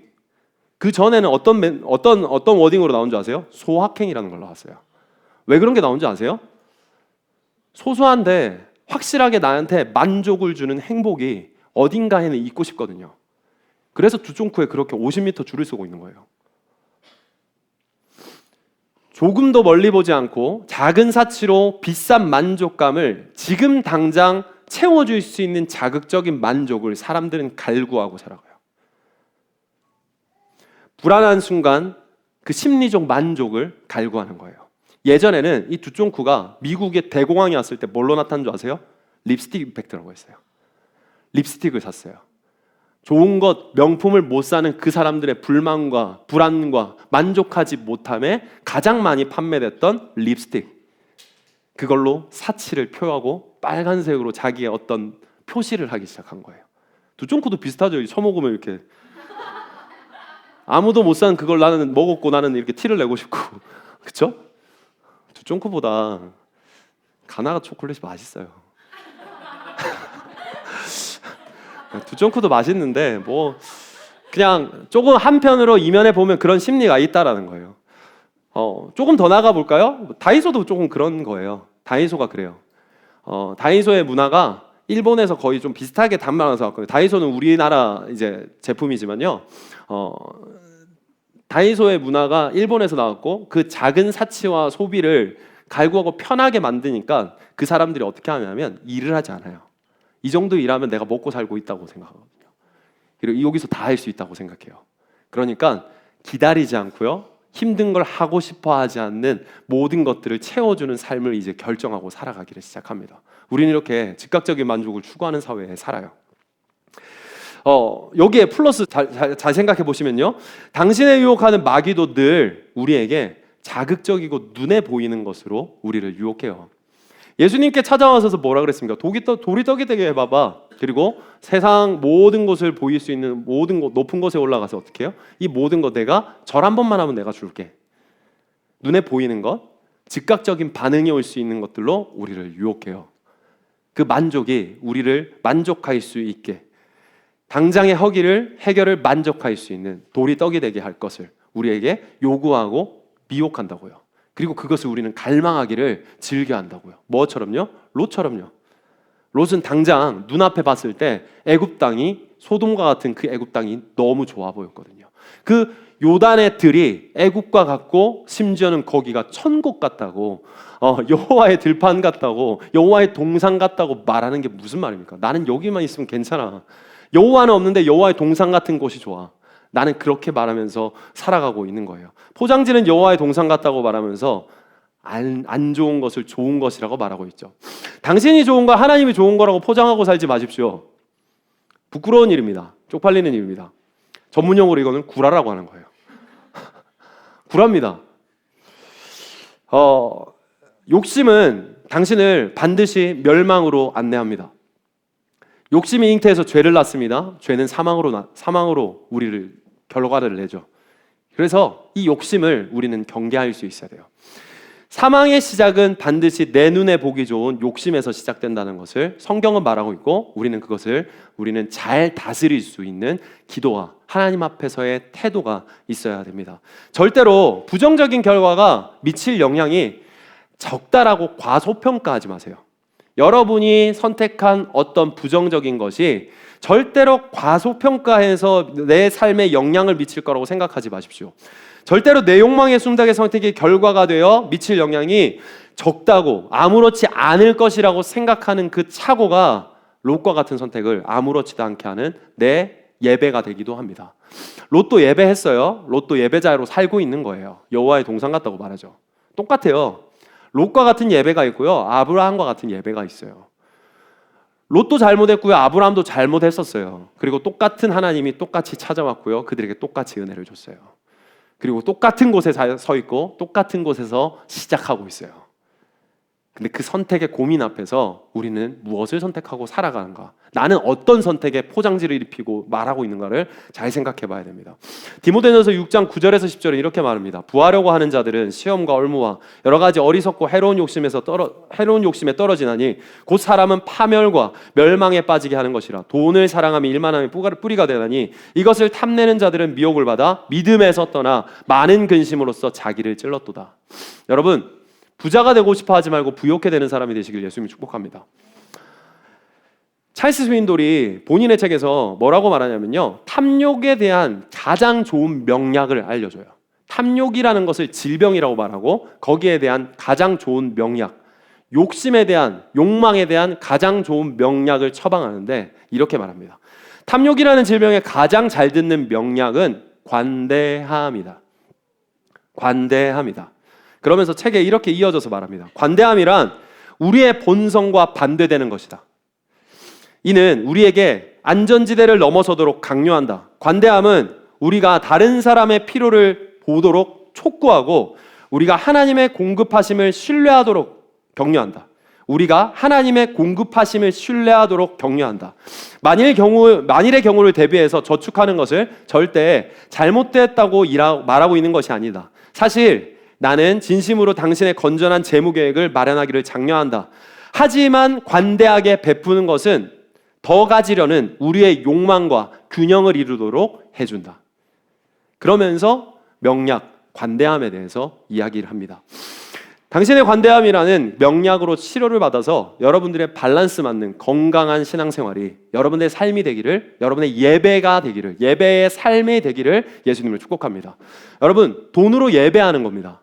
그 전에는 어떤 워딩으로 나온 줄 아세요? 소확행이라는 걸 나왔어요. 왜 그런 게 나온지 아세요? 소소한데 확실하게 나한테 만족을 주는 행복이 어딘가에는 있고 싶거든요. 그래서 두쫑쿠에 그렇게 50m 줄을 서고 있는 거예요. 조금 더 멀리 보지 않고 작은 사치로 비싼 만족감을 지금 당장 채워줄 수 있는 자극적인 만족을 사람들은 갈구하고 살아가요. 불안한 순간 그 심리적 만족을 갈구하는 거예요. 예전에는 이 두쫑쿠가 미국의 대공황이 왔을 때 뭘로 나타난 줄 아세요? 립스틱 임팩트라고 했어요. 립스틱을 샀어요. 좋은 것, 명품을 못 사는 그 사람들의 불만과 불안과 만족하지 못함에 가장 많이 판매됐던 립스틱. 그걸로 사치를 표하고 빨간색으로 자기의 어떤 표시를 하기 시작한 거예요. 두쫑코도 비슷하죠. 처먹으면 이렇게 아무도 못 사는 그걸 나는 먹었고 나는 이렇게 티를 내고 싶고 그렇죠? 두쫑코보다 가나가 초콜릿이 맛있어요. 두쫑코도 맛있는데 뭐 그냥 조금 한편으로 이면에 보면 그런 심리가 있다라는 거예요. 조금 더 나가 볼까요? 다이소도 조금 그런 거예요. 다이소가 그래요. 다이소의 문화가 일본에서 거의 좀 비슷하게 담아서 왔거든요. 다이소는 우리나라 이제 제품이지만요. 다이소의 문화가 일본에서 나왔고 그 작은 사치와 소비를 갈구하고 편하게 만드니까 그 사람들이 어떻게 하냐면 일을 하지 않아요. 이 정도 일하면 내가 먹고 살고 있다고 생각하거든요. 그리고 여기서 다 할 수 있다고 생각해요. 그러니까 기다리지 않고요. 힘든 걸 하고 싶어 하지 않는 모든 것들을 채워주는 삶을 이제 결정하고 살아가기를 시작합니다. 우리는 이렇게 즉각적인 만족을 추구하는 사회에 살아요. 여기에 플러스 잘 생각해 보시면요. 당신의 유혹하는 마귀도 늘 우리에게 자극적이고 눈에 보이는 것으로 우리를 유혹해요. 예수님께 찾아와서 뭐라 그랬습니까? 돌이 떡이 되게 해봐봐. 그리고 세상 모든 것을 보일 수 있는 모든 곳, 높은 곳에 올라가서 어떻게 해요? 이 모든 것 내가 절 한 번만 하면 내가 줄게. 눈에 보이는 것, 즉각적인 반응이 올 수 있는 것들로 우리를 유혹해요. 그 만족이 우리를 만족할 수 있게 당장의 허기를 해결을 만족할 수 있는 돌이 떡이 되게 할 것을 우리에게 요구하고 미혹한다고요. 그리고 그것을 우리는 갈망하기를 즐겨한다고요. 뭐처럼요? 롯처럼요. 롯은 당장 눈앞에 봤을 때 애굽 땅이 소돔과 같은 그 애굽 땅이 너무 좋아 보였거든요. 그 요단의 들이 애굽과 같고 심지어는 거기가 천국 같다고 여호와의 들판 같다고 여호와의 동산 같다고 말하는 게 무슨 말입니까? 나는 여기만 있으면 괜찮아. 여호와는 없는데 여호와의 동산 같은 곳이 좋아. 나는 그렇게 말하면서 살아가고 있는 거예요. 포장지는 여호와의 동산 같다고 말하면서 안 좋은 것을 좋은 것이라고 말하고 있죠. 당신이 좋은 거 하나님이 좋은 거라고 포장하고 살지 마십시오. 부끄러운 일입니다. 쪽팔리는 일입니다. 전문용어로 이거는 구라라고 하는 거예요. 구라입니다. 욕심은 당신을 반드시 멸망으로 안내합니다. 욕심이 잉태해서 죄를 낳습니다. 죄는 사망으로 우리를 결과를 내죠. 그래서 이 욕심을 우리는 경계할 수 있어야 돼요. 사망의 시작은 반드시 내 눈에 보기 좋은 욕심에서 시작된다는 것을 성경은 말하고 있고 우리는 잘 다스릴 수 있는 기도와 하나님 앞에서의 태도가 있어야 됩니다. 절대로 부정적인 결과가 미칠 영향이 적다라고 과소평가하지 마세요. 여러분이 선택한 어떤 부정적인 것이 절대로 과소평가해서 내 삶에 영향을 미칠 거라고 생각하지 마십시오. 절대로 내 욕망의 순닥의 선택이 결과가 되어 미칠 영향이 적다고 아무렇지 않을 것이라고 생각하는 그 착오가 롯과 같은 선택을 아무렇지도 않게 하는 내 예배가 되기도 합니다. 롯도 예배했어요. 롯도 예배자로 살고 있는 거예요. 여호와의 동산 같다고 말하죠. 똑같아요. 롯과 같은 예배가 있고요. 아브라함과 같은 예배가 있어요. 롯도 잘못했고요. 아브라함도 잘못했었어요. 그리고 똑같은 하나님이 똑같이 찾아왔고요. 그들에게 똑같이 은혜를 줬어요. 그리고 똑같은 곳에 서 있고 똑같은 곳에서 시작하고 있어요. 근데 그 선택의 고민 앞에서 우리는 무엇을 선택하고 살아가는가? 나는 어떤 선택에 포장지를 입히고 말하고 있는가를 잘 생각해 봐야 됩니다. 디모데전서 6장 9절에서 10절은 이렇게 말합니다. 부하려고 하는 자들은 시험과 얼무와 여러 가지 어리석고 해로운 욕심에 떨어지나니 곧 사람은 파멸과 멸망에 빠지게 하는 것이라. 돈을 사랑하며 일만하며 뿌리가 되나니 이것을 탐내는 자들은 미혹을 받아 믿음에서 떠나 많은 근심으로써 자기를 찔렀도다. 여러분, 부자가 되고 싶어 하지 말고 부욕해 되는 사람이 되시길 예수님이 축복합니다. 찰스 스윈돌이 본인의 책에서 뭐라고 말하냐면요, 탐욕에 대한 가장 좋은 명약을 알려줘요. 탐욕이라는 것을 질병이라고 말하고 거기에 대한 가장 좋은 명약, 욕심에 대한, 욕망에 대한 가장 좋은 명약을 처방하는데 이렇게 말합니다. 탐욕이라는 질병에 가장 잘 듣는 명약은 관대함이다. 관대함이다. 그러면서 책에 이렇게 이어져서 말합니다. 관대함이란 우리의 본성과 반대되는 것이다. 이는 우리에게 안전지대를 넘어서도록 강요한다. 관대함은 우리가 다른 사람의 필요를 보도록 촉구하고 우리가 하나님의 공급하심을 신뢰하도록 격려한다. 우리가 하나님의 공급하심을 신뢰하도록 격려한다. 만일의 경우를 대비해서 저축하는 것을 절대 잘못됐다고 말하고 있는 것이 아니다. 사실 나는 진심으로 당신의 건전한 재무 계획을 마련하기를 장려한다. 하지만 관대하게 베푸는 것은 더 가지려는 우리의 욕망과 균형을 이루도록 해준다. 그러면서 명약, 관대함에 대해서 이야기를 합니다. 당신의 관대함이라는 명약으로 치료를 받아서 여러분들의 밸런스 맞는 건강한 신앙생활이 여러분의 삶이 되기를, 여러분의 예배가 되기를, 예배의 삶이 되기를 예수님을 축복합니다. 여러분, 돈으로 예배하는 겁니다.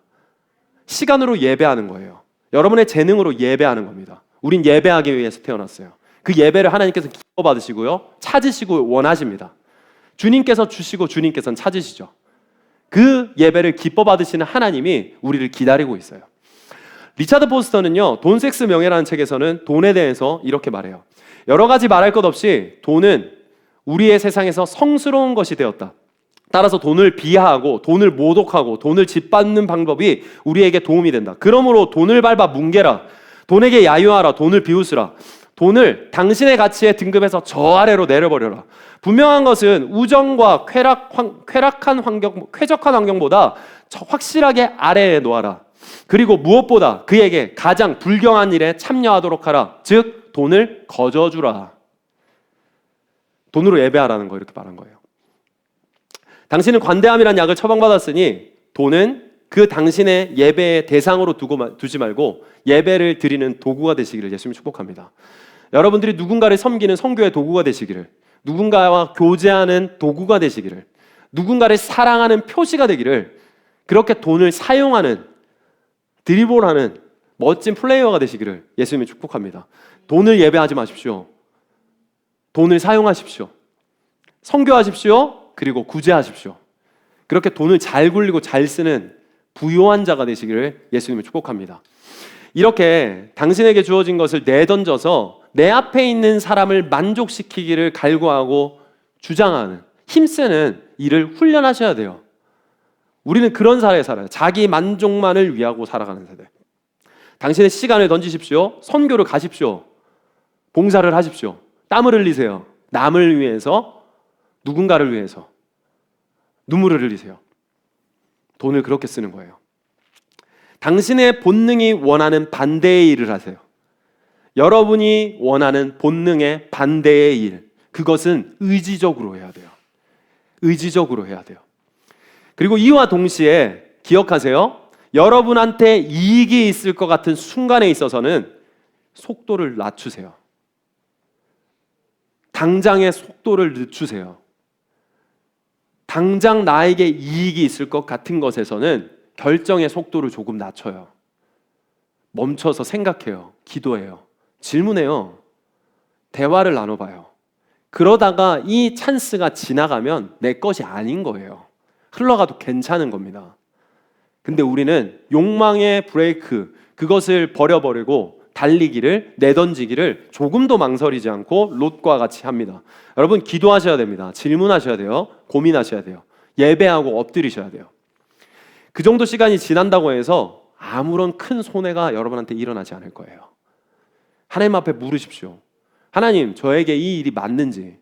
시간으로 예배하는 거예요. 여러분의 재능으로 예배하는 겁니다. 우린 예배하기 위해서 태어났어요. 그 예배를 하나님께서 기뻐 받으시고요, 찾으시고 원하십니다. 주님께서 주시고 주님께서는 찾으시죠. 그 예배를 기뻐 받으시는 하나님이 우리를 기다리고 있어요. 리차드 포스터는요, 돈, 섹스, 명예라는 책에서는 돈에 대해서 이렇게 말해요. 여러 가지 말할 것 없이 돈은 우리의 세상에서 성스러운 것이 되었다. 따라서 돈을 비하하고 돈을 모독하고 돈을 짓밟는 방법이 우리에게 도움이 된다. 그러므로 돈을 밟아 뭉개라. 돈에게 야유하라. 돈을 비웃으라. 돈을 당신의 가치에 등급해서 저 아래로 내려버려라. 분명한 것은 우정과 쾌적한 환경보다 확실하게 아래에 놓아라. 그리고 무엇보다 그에게 가장 불경한 일에 참여하도록 하라. 즉 돈을 거저주라. 돈으로 예배하라는 거, 이렇게 말한 거예요. 당신은 관대함이라는 약을 처방받았으니 돈은 그 당신의 예배의 대상으로 두지 말고 예배를 드리는 도구가 되시기를 예수님이 축복합니다. 여러분들이 누군가를 섬기는 선교의 도구가 되시기를, 누군가와 교제하는 도구가 되시기를, 누군가를 사랑하는 표시가 되기를, 그렇게 돈을 사용하는, 드리블하는 멋진 플레이어가 되시기를 예수님이 축복합니다. 돈을 예배하지 마십시오. 돈을 사용하십시오. 선교하십시오. 그리고 구제하십시오. 그렇게 돈을 잘 굴리고 잘 쓰는 부요한 자가 되시기를 예수님이 축복합니다. 이렇게 당신에게 주어진 것을 내던져서 내 앞에 있는 사람을 만족시키기를 갈구하고 주장하는, 힘쓰는 일을 훈련하셔야 돼요. 우리는 그런 사회에 살아요. 자기 만족만을 위하고 살아가는 세대. 당신의 시간을 던지십시오. 선교를 가십시오. 봉사를 하십시오. 땀을 흘리세요. 남을 위해서, 누군가를 위해서 눈물을 흘리세요. 돈을 그렇게 쓰는 거예요. 당신의 본능이 원하는 반대의 일을 하세요. 여러분이 원하는 본능의 반대의 일, 그것은 의지적으로 해야 돼요. 의지적으로 해야 돼요. 그리고 이와 동시에 기억하세요. 여러분한테 이익이 있을 것 같은 순간에 있어서는 속도를 낮추세요. 당장의 속도를 늦추세요. 당장 나에게 이익이 있을 것 같은 것에서는 결정의 속도를 조금 낮춰요. 멈춰서 생각해요. 기도해요. 질문해요. 대화를 나눠봐요. 그러다가 이 찬스가 지나가면 내 것이 아닌 거예요. 흘러가도 괜찮은 겁니다. 근데 우리는 욕망의 브레이크, 그것을 버려버리고 달리기를, 내던지기를 조금도 망설이지 않고 롯과 같이 합니다. 여러분, 기도하셔야 됩니다. 질문하셔야 돼요. 고민하셔야 돼요. 예배하고 엎드리셔야 돼요. 그 정도 시간이 지난다고 해서 아무런 큰 손해가 여러분한테 일어나지 않을 거예요. 하나님 앞에 물으십시오. 하나님, 저에게 이 일이 맞는지,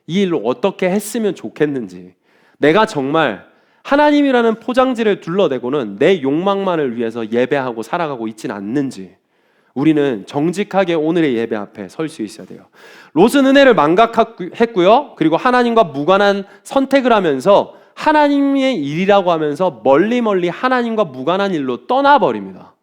이 일로 어떻게 했으면 좋겠는지, 내가 정말 하나님이라는 포장지를 둘러대고는 내 욕망만을 위해서 예배하고 살아가고 있진 않는지, 우리는 정직하게 오늘의 예배 앞에 설 수 있어야 돼요. 롯은 은혜를 망각했고요. 그리고 하나님과 무관한 선택을 하면서 하나님의 일이라고 하면서 멀리 하나님과 무관한 일로 떠나버립니다.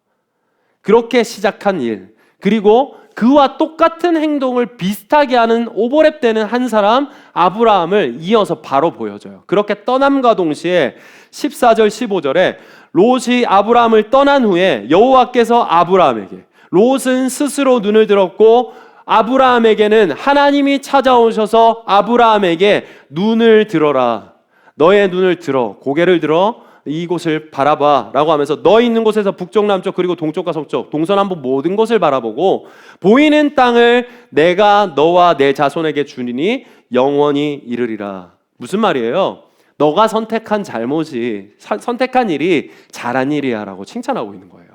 그렇게 시작한 일, 그리고 그와 똑같은 행동을 비슷하게 하는 오버랩되는 한 사람 아브라함을 이어서 바로 보여줘요. 그렇게 떠남과 동시에 14절 15절에 롯이 아브라함을 떠난 후에 여호와께서 아브라함에게, 롯은 스스로 눈을 들었고 아브라함에게는 하나님이 찾아오셔서 아브라함에게 눈을 들어라, 너의 눈을 들어, 고개를 들어 이곳을 바라봐 라고 하면서 너 있는 곳에서 북쪽 남쪽 그리고 동쪽과 서쪽 동서남북 모든 곳을 바라보고 보이는 땅을 내가 너와 내 자손에게 주리니 영원히 이르리라. 무슨 말이에요? 너가 선택한 잘못이 선택한 일이 잘한 일이야 라고 칭찬하고 있는 거예요.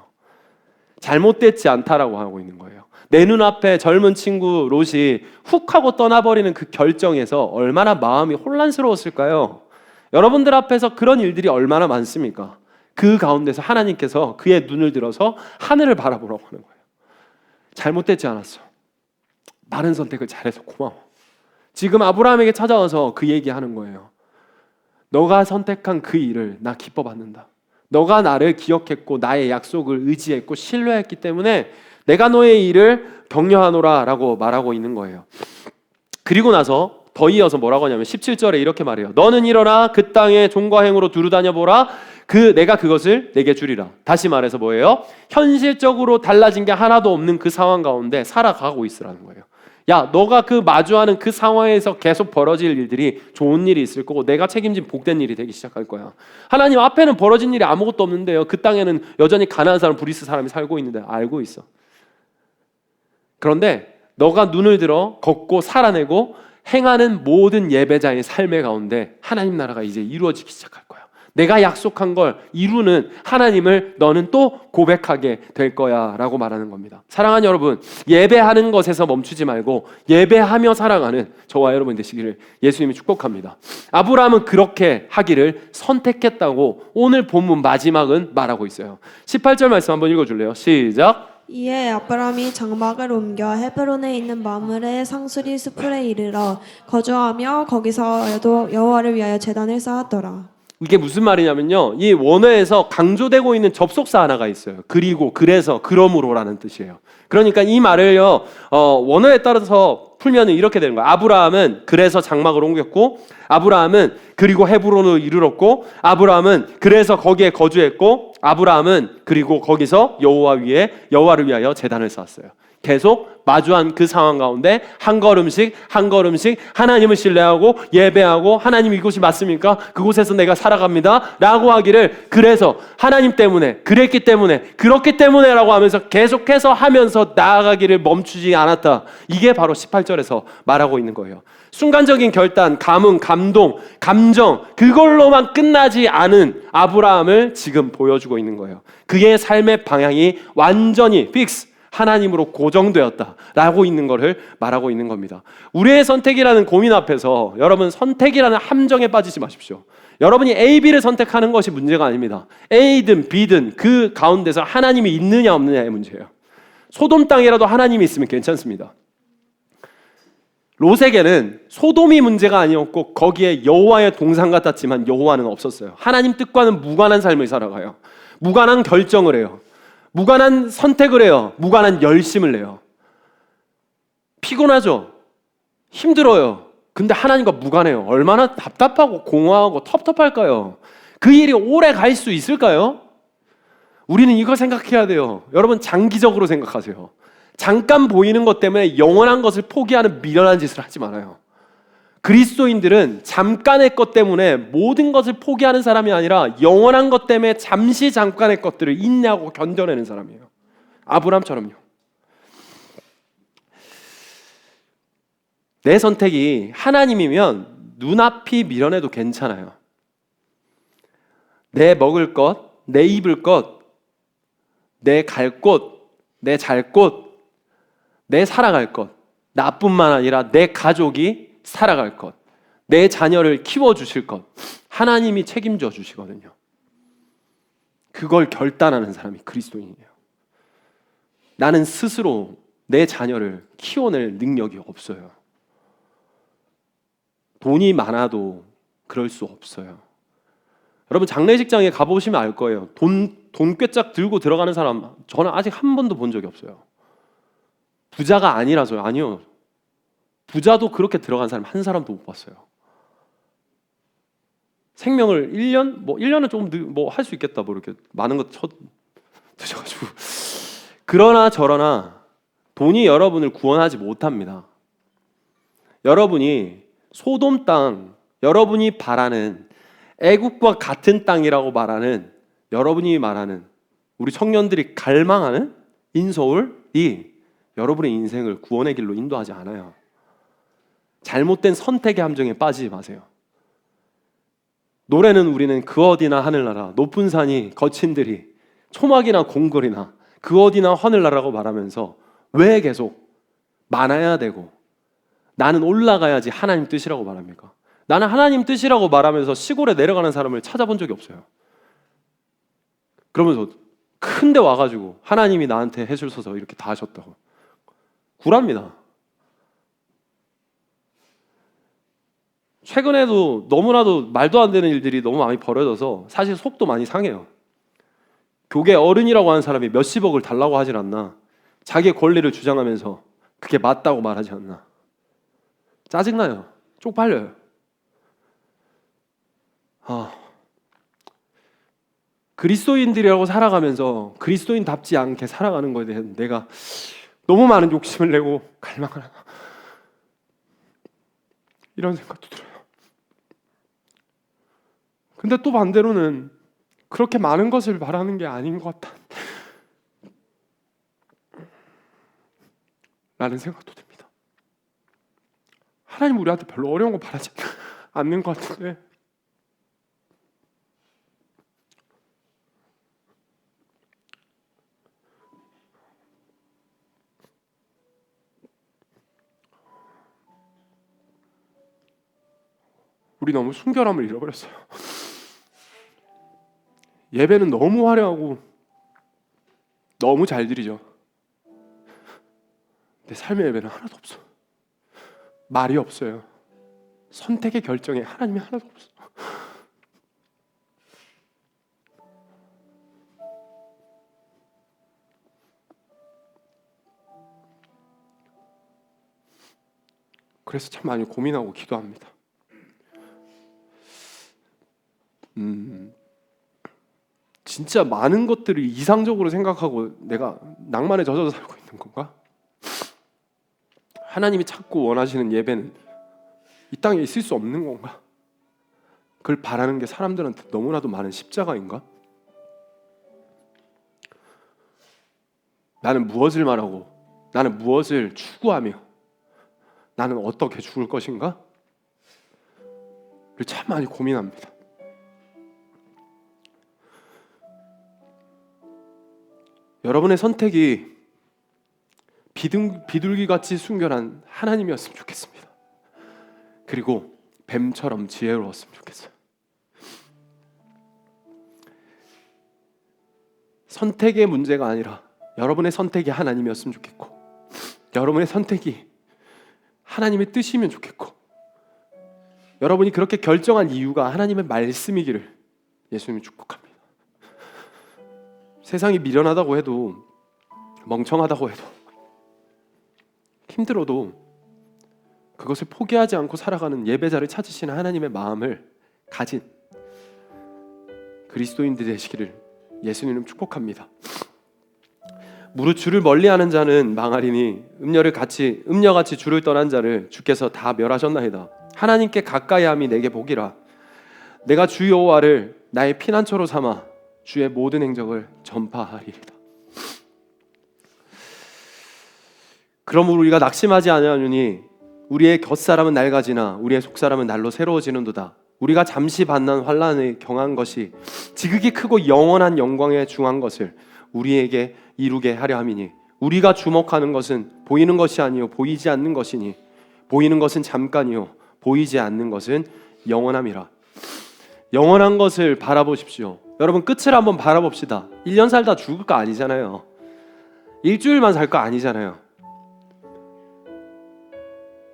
잘못됐지 않다라고 하고 있는 거예요. 내 눈앞에 젊은 친구 롯이 훅 하고 떠나버리는 그 결정에서 얼마나 마음이 혼란스러웠을까요? 여러분들 앞에서 그런 일들이 얼마나 많습니까? 그 가운데서 하나님께서 그의 눈을 들어서 하늘을 바라보라고 하는 거예요. 잘못됐지 않았어. 많은 선택을 잘해서 고마워. 지금 아브라함에게 찾아와서 그 얘기하는 거예요. 너가 선택한 그 일을 나 기뻐 받는다. 너가 나를 기억했고 나의 약속을 의지했고 신뢰했기 때문에 내가 너의 일을 격려하노라 라고 말하고 있는 거예요. 그리고 나서 더 이어서 뭐라고 하냐면 17절에 이렇게 말해요. 너는 일어나 그 땅에 종과 행으로 두루 다녀보라. 내가 그것을 내게 주리라. 다시 말해서 뭐예요? 현실적으로 달라진 게 하나도 없는 그 상황 가운데 살아가고 있으라는 거예요. 야, 너가 그 마주하는 그 상황에서 계속 벌어질 일들이 좋은 일이 있을 거고 내가 책임진 복된 일이 되기 시작할 거야. 하나님 앞에는 벌어진 일이 아무것도 없는데요. 그 땅에는 여전히 가나안 사람, 브리스 사람이 살고 있는데 알고 있어. 그런데 너가 눈을 들어 걷고 살아내고 행하는 모든 예배자의 삶의 가운데 하나님 나라가 이제 이루어지기 시작할 거야. 내가 약속한 걸 이루는 하나님을 너는 또 고백하게 될 거야 라고 말하는 겁니다. 사랑하는 여러분, 예배하는 것에서 멈추지 말고 예배하며 살아가는 저와 여러분 되시기를 예수님이 축복합니다. 아브라함은 그렇게 하기를 선택했다고 오늘 본문 마지막은 말하고 있어요. 18절 말씀 한번 읽어줄래요? 시작. 이에 아브람이 장막을 옮겨 헤브론에 있는 마므레 상수리 수풀에 이르러 거주하며 거기서 여호와를 위하여 제단을 쌓았더라. 이게 무슨 말이냐면요, 이 원어에서 강조되고 있는 접속사 하나가 있어요. 그리고, 그래서, 그러므로라는 뜻이에요. 그러니까 이 말을요, 원어에 따라서 풀면 이렇게 되는 거예요. 아브라함은 그래서 장막을 옮겼고, 아브라함은 그리고 헤브론으로 이르렀고, 아브라함은 그래서 거기에 거주했고, 아브라함은 그리고 거기서 여호와를 위하여 제단을 쌓았어요. 계속 마주한 그 상황 가운데 한 걸음씩 한 걸음씩 하나님을 신뢰하고 예배하고 하나님 이곳이 맞습니까? 그곳에서 내가 살아갑니다 라고 하기를, 그래서 하나님 때문에 그랬기 때문에 그렇기 때문에 라고 하면서 계속해서 하면서 나아가기를 멈추지 않았다. 이게 바로 18절에서 말하고 있는 거예요. 순간적인 결단, 감흥, 감동, 감정, 그걸로만 끝나지 않은 아브라함을 지금 보여주고 있는 거예요. 그의 삶의 방향이 완전히 픽스, 하나님으로 고정되었다라고 있는 것을 말하고 있는 겁니다. 우리의 선택이라는 고민 앞에서 여러분 선택이라는 함정에 빠지지 마십시오. 여러분이 A, B를 선택하는 것이 문제가 아닙니다. A든 B든 그 가운데서 하나님이 있느냐 없느냐의 문제예요. 소돔 땅이라도 하나님이 있으면 괜찮습니다. 롯에게는 소돔이 문제가 아니었고 거기에 여호와의 동상 같았지만 여호와는 없었어요. 하나님 뜻과는 무관한 삶을 살아가요. 무관한 결정을 해요. 무관한 선택을 해요. 무관한 열심을 내요. 피곤하죠? 힘들어요. 근데 하나님과 무관해요. 얼마나 답답하고 공허하고 텁텁할까요? 그 일이 오래 갈 수 있을까요? 우리는 이거 생각해야 돼요. 여러분 장기적으로 생각하세요. 잠깐 보이는 것 때문에 영원한 것을 포기하는 미련한 짓을 하지 말아요. 그리스도인들은 잠깐의 것 때문에 모든 것을 포기하는 사람이 아니라 영원한 것 때문에 잠시 잠깐의 것들을 인내하고 견뎌내는 사람이에요. 아브람처럼요. 내 선택이 하나님이면 눈앞이 미련해도 괜찮아요. 내 먹을 것, 내 입을 것, 내 갈 곳, 내 잘 곳, 내 살아갈 것, 나뿐만 아니라 내 가족이 살아갈 것, 내 자녀를 키워주실 것, 하나님이 책임져 주시거든요. 그걸 결단하는 사람이 그리스도인이에요. 나는 스스로 내 자녀를 키워낼 능력이 없어요. 돈이 많아도 그럴 수 없어요. 여러분 장례식장에 가보시면 알 거예요. 돈 꿰짝 들고 들어가는 사람 저는 아직 한 번도 본 적이 없어요. 부자가 아니라서요. 아니요. 부자도 그렇게 들어간 사람 한 사람도 못 봤어요. 생명을 1년? 1년은 조금 할 수 있겠다. 이렇게 많은 거 드셔가지고. 그러나 저러나 돈이 여러분을 구원하지 못합니다. 여러분이 소돔 땅, 여러분이 바라는 애국과 같은 땅이라고 말하는, 여러분이 말하는, 우리 청년들이 갈망하는 인서울이 여러분의 인생을 구원의 길로 인도하지 않아요. 잘못된 선택의 함정에 빠지지 마세요. 노래는 우리는 그 어디나 하늘나라, 높은 산이 거친 들이, 초막이나 공굴이나 그 어디나 하늘나라고 말하면서 왜 계속 많아야 되고 나는 올라가야지 하나님 뜻이라고 말합니까? 나는 하나님 뜻이라고 말하면서 시골에 내려가는 사람을 찾아본 적이 없어요. 그러면서 큰데 와가지고 하나님이 나한테 해주셔서 이렇게 다 하셨다고. 구랍니다. 최근에도 너무나도 말도 안 되는 일들이 너무 많이 벌어져서 사실 속도 많이 상해요. 교계 어른이라고 하는 사람이 몇십억을 달라고 하질 않나, 자기의 권리를 주장하면서 그게 맞다고 말하지 않나. 짜증나요. 쪽팔려요. 그리스도인들이라고 살아가면서 그리스도인답지 않게 살아가는 것에 대해 내가 너무 많은 욕심을 내고 갈망을 하나, 이런 생각도 들어요. 근데 또 반대로는 그렇게 많은 것을 바라는 게 아닌 것 같다 라는 생각도 듭니다. 하나님 우리한테 별로 어려운 거 바라지 않는 것 같은데 우리 너무 순결함을 잃어버렸어요. 예배는 너무 화려하고 너무 잘 드리죠. 내 삶의 예배는 하나도 없어. 말이 없어요. 선택의 결정에 하나님이 하나도 없어. 그래서 참 많이 고민하고 기도합니다. 진짜 많은 것들을 이상적으로 생각하고 내가 낭만에 젖어서 살고 있는 건가? 하나님이 찾고 원하시는 예배는 이 땅에 있을 수 없는 건가? 그걸 바라는 게 사람들한테 너무나도 많은 십자가인가? 나는 무엇을 말하고 나는 무엇을 추구하며 나는 어떻게 죽을 것인가? 를 참 많이 고민합니다. 여러분의 선택이 비둘기같이 순결한 하나님이었으면 좋겠습니다. 그리고 뱀처럼 지혜로웠으면 좋겠어요. 선택의 문제가 아니라 여러분의 선택이 하나님이었으면 좋겠고, 여러분의 선택이 하나님의 뜻이면 좋겠고, 여러분이 그렇게 결정한 이유가 하나님의 말씀이기를 예수님이 축복합니다. 세상이 미련하다고 해도, 멍청하다고 해도, 힘들어도 그것을 포기하지 않고 살아가는 예배자를 찾으시는 하나님의 마음을 가진 그리스도인들이 되시기를 예수님은 축복합니다. 무릇 주를 멀리하는 자는 망하리니 음녀같이 주를 떠난 자를 주께서 다 멸하셨나이다. 하나님께 가까이함이 내게 복이라. 내가 주 여호와를 나의 피난처로 삼아 주의 모든 행적을 전파하리이다. 그러므로 우리가 낙심하지 아니하노니 우리의 겉사람은 낡아지나 우리의 속사람은 날로 새로워지는도다. 우리가 잠시 받는 환난에 경한 것이 지극히 크고 영원한 영광에 중한 것을 우리에게 이루게 하려 함이니, 우리가 주목하는 것은 보이는 것이 아니요 보이지 않는 것이니, 보이는 것은 잠깐이요 보이지 않는 것은 영원함이라. 영원한 것을 바라보십시오. 여러분, 끝을 한번 바라봅시다. 1년 살다 죽을 거 아니잖아요. 일주일만 살 거 아니잖아요.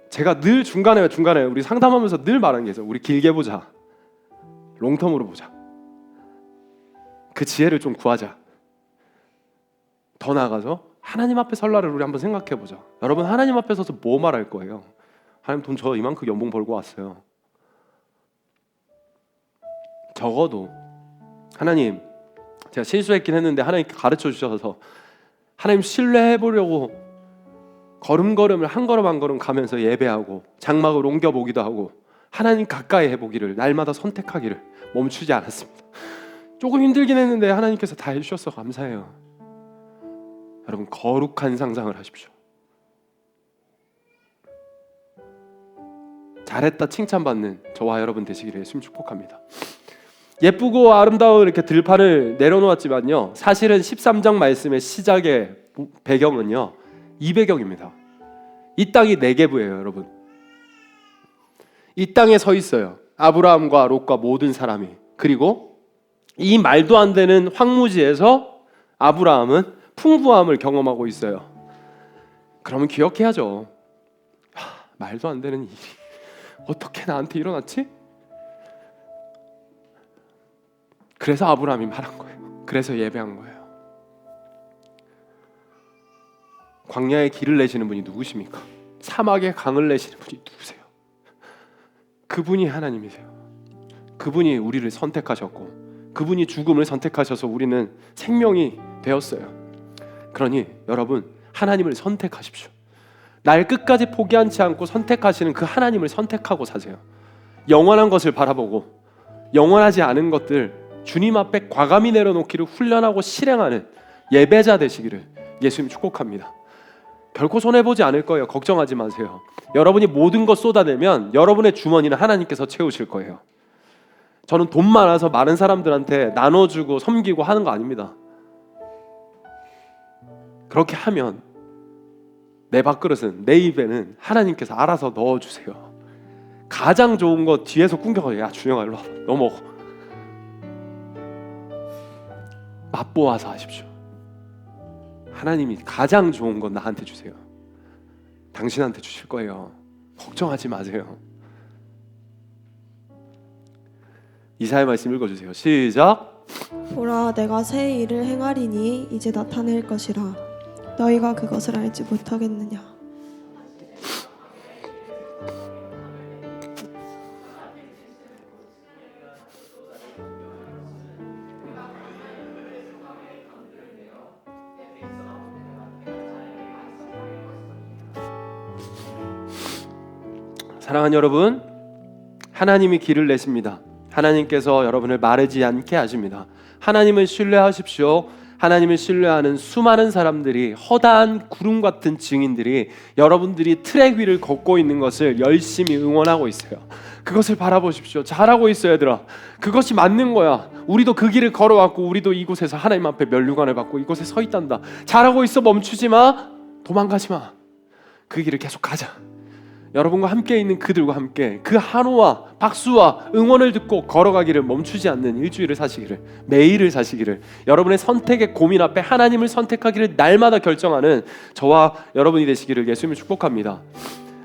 제가 늘 중간에 우리 상담하면서 늘 말하는 게 있어요. 우리 길게 보자. 롱텀으로 보자. 그 지혜를 좀 구하자. 더 나아가서 하나님 앞에 설 날을 우리 한번 생각해 보자. 여러분, 하나님 앞에 서서 뭐 말할 거예요? 하나님, 돈 저 이만큼 연봉 벌고 왔어요. 적어도 하나님, 제가 실수했긴 했는데 하나님께 가르쳐 주셔서 하나님 신뢰해 보려고 걸음걸음을 한 걸음 한 걸음 가면서 예배하고 장막을 옮겨보기도 하고 하나님 가까이 해보기를, 날마다 선택하기를 멈추지 않았습니다. 조금 힘들긴 했는데 하나님께서 다 해주셔서 감사해요. 여러분, 거룩한 상상을 하십시오. 잘했다 칭찬받는 저와 여러분 되시기를 예수님 축복합니다. 예쁘고 아름다운 이렇게 들판을 내려놓았지만요, 사실은 13장 말씀의 시작의 배경은요, 이 배경입니다. 이 땅이 네게브예요, 여러분. 이 땅에 서 있어요. 아브라함과 롯과 모든 사람이. 그리고 이 말도 안 되는 황무지에서 아브라함은 풍부함을 경험하고 있어요. 그러면 기억해야죠. 말도 안 되는 일이 어떻게 나한테 일어났지? 그래서 아브라함이 말한 거예요. 그래서 예배한 거예요. 광야에 길을 내시는 분이 누구십니까? 사막에 강을 내시는 분이 누구세요? 그분이 하나님이세요. 그분이 우리를 선택하셨고, 그분이 죽음을 선택하셔서 우리는 생명이 되었어요. 그러니 여러분, 하나님을 선택하십시오. 날 끝까지 포기하지 않고 선택하시는 그 하나님을 선택하고 사세요. 영원한 것을 바라보고 영원하지 않은 것들 주님 앞에 과감히 내려놓기를 훈련하고 실행하는 예배자 되시기를 예수님 축복합니다. 결코 손해보지 않을 거예요. 걱정하지 마세요. 여러분이 모든 것 쏟아내면 여러분의 주머니는 하나님께서 채우실 거예요. 저는 돈 많아서 많은 사람들한테 나눠주고 섬기고 하는 거 아닙니다. 그렇게 하면 내 밥그릇은, 내 입에는 하나님께서 알아서 넣어주세요. 가장 좋은 거 뒤에서 꿍겨가지고, 야 준영아 일로 와, 너 먹어. 맛보아서 하십시오. 하나님이 가장 좋은 건 나한테 주세요. 당신한테 주실 거예요. 걱정하지 마세요. 이사야 말씀 읽어주세요. 시작. 보라, 내가 새 일을 행하리니 이제 나타낼 것이라. 너희가 그것을 알지 못하겠느냐. 사랑하는 여러분, 하나님이 길을 내십니다. 하나님께서 여러분을 마르지 않게 하십니다. 하나님을 신뢰하십시오. 하나님을 신뢰하는 수많은 사람들이, 허다한 구름 같은 증인들이 여러분들이 트랙 위를 걷고 있는 것을 열심히 응원하고 있어요. 그것을 바라보십시오. 잘하고 있어 얘들아. 그것이 맞는 거야. 우리도 그 길을 걸어왔고, 우리도 이곳에서 하나님 앞에 면류관을 받고 이곳에 서 있단다. 잘하고 있어. 멈추지 마. 도망가지 마. 그 길을 계속 가자. 여러분과 함께 있는 그들과 함께 그 한호와 박수와 응원을 듣고 걸어가기를 멈추지 않는 일주일을 사시기를, 매일을 사시기를, 여러분의 선택의 고민 앞에 하나님을 선택하기를 날마다 결정하는 저와 여러분이 되시기를 예수님을 축복합니다.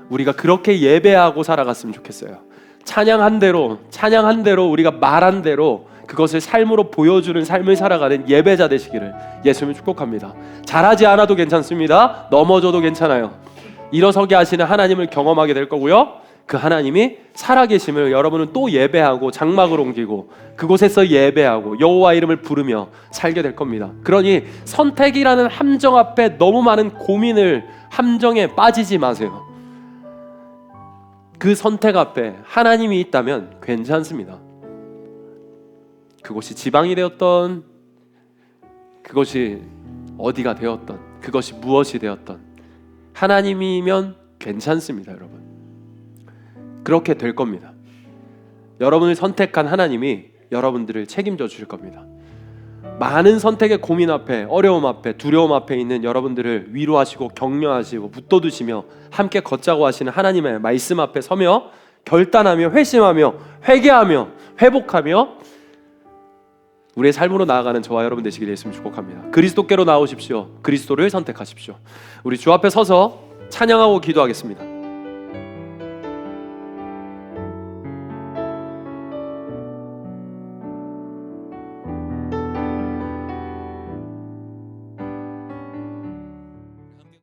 우리가 그렇게 예배하고 살아갔으면 좋겠어요. 찬양한 대로 우리가 말한 대로 그것을 삶으로 보여주는 삶을 살아가는 예배자 되시기를 예수님을 축복합니다. 잘하지 않아도 괜찮습니다. 넘어져도 괜찮아요. 일어서게 하시는 하나님을 경험하게 될 거고요. 그 하나님이 살아계심을 여러분은 또 예배하고 장막을 옮기고 그곳에서 예배하고 여호와 이름을 부르며 살게 될 겁니다. 그러니 선택이라는 함정 앞에 너무 많은 고민을, 함정에 빠지지 마세요. 그 선택 앞에 하나님이 있다면 괜찮습니다. 그것이 지방이 되었던, 그것이 어디가 되었던, 그것이 무엇이 되었던 하나님이면 괜찮습니다. 여러분, 그렇게 될 겁니다. 여러분을 선택한 하나님이 여러분들을 책임져 주실 겁니다. 많은 선택의 고민 앞에, 어려움 앞에, 두려움 앞에 있는 여러분들을 위로하시고 격려하시고 붙돋으시며 함께 걷자고 하시는 하나님의 말씀 앞에 서며 결단하며 회심하며 회개하며 회복하며 우리의 삶으로 나아가는 저와 여러분 되시길 예수님 축복합니다. 그리스도께로 나오십시오. 그리스도를 선택하십시오. 우리 주 앞에 서서 찬양하고 기도하겠습니다.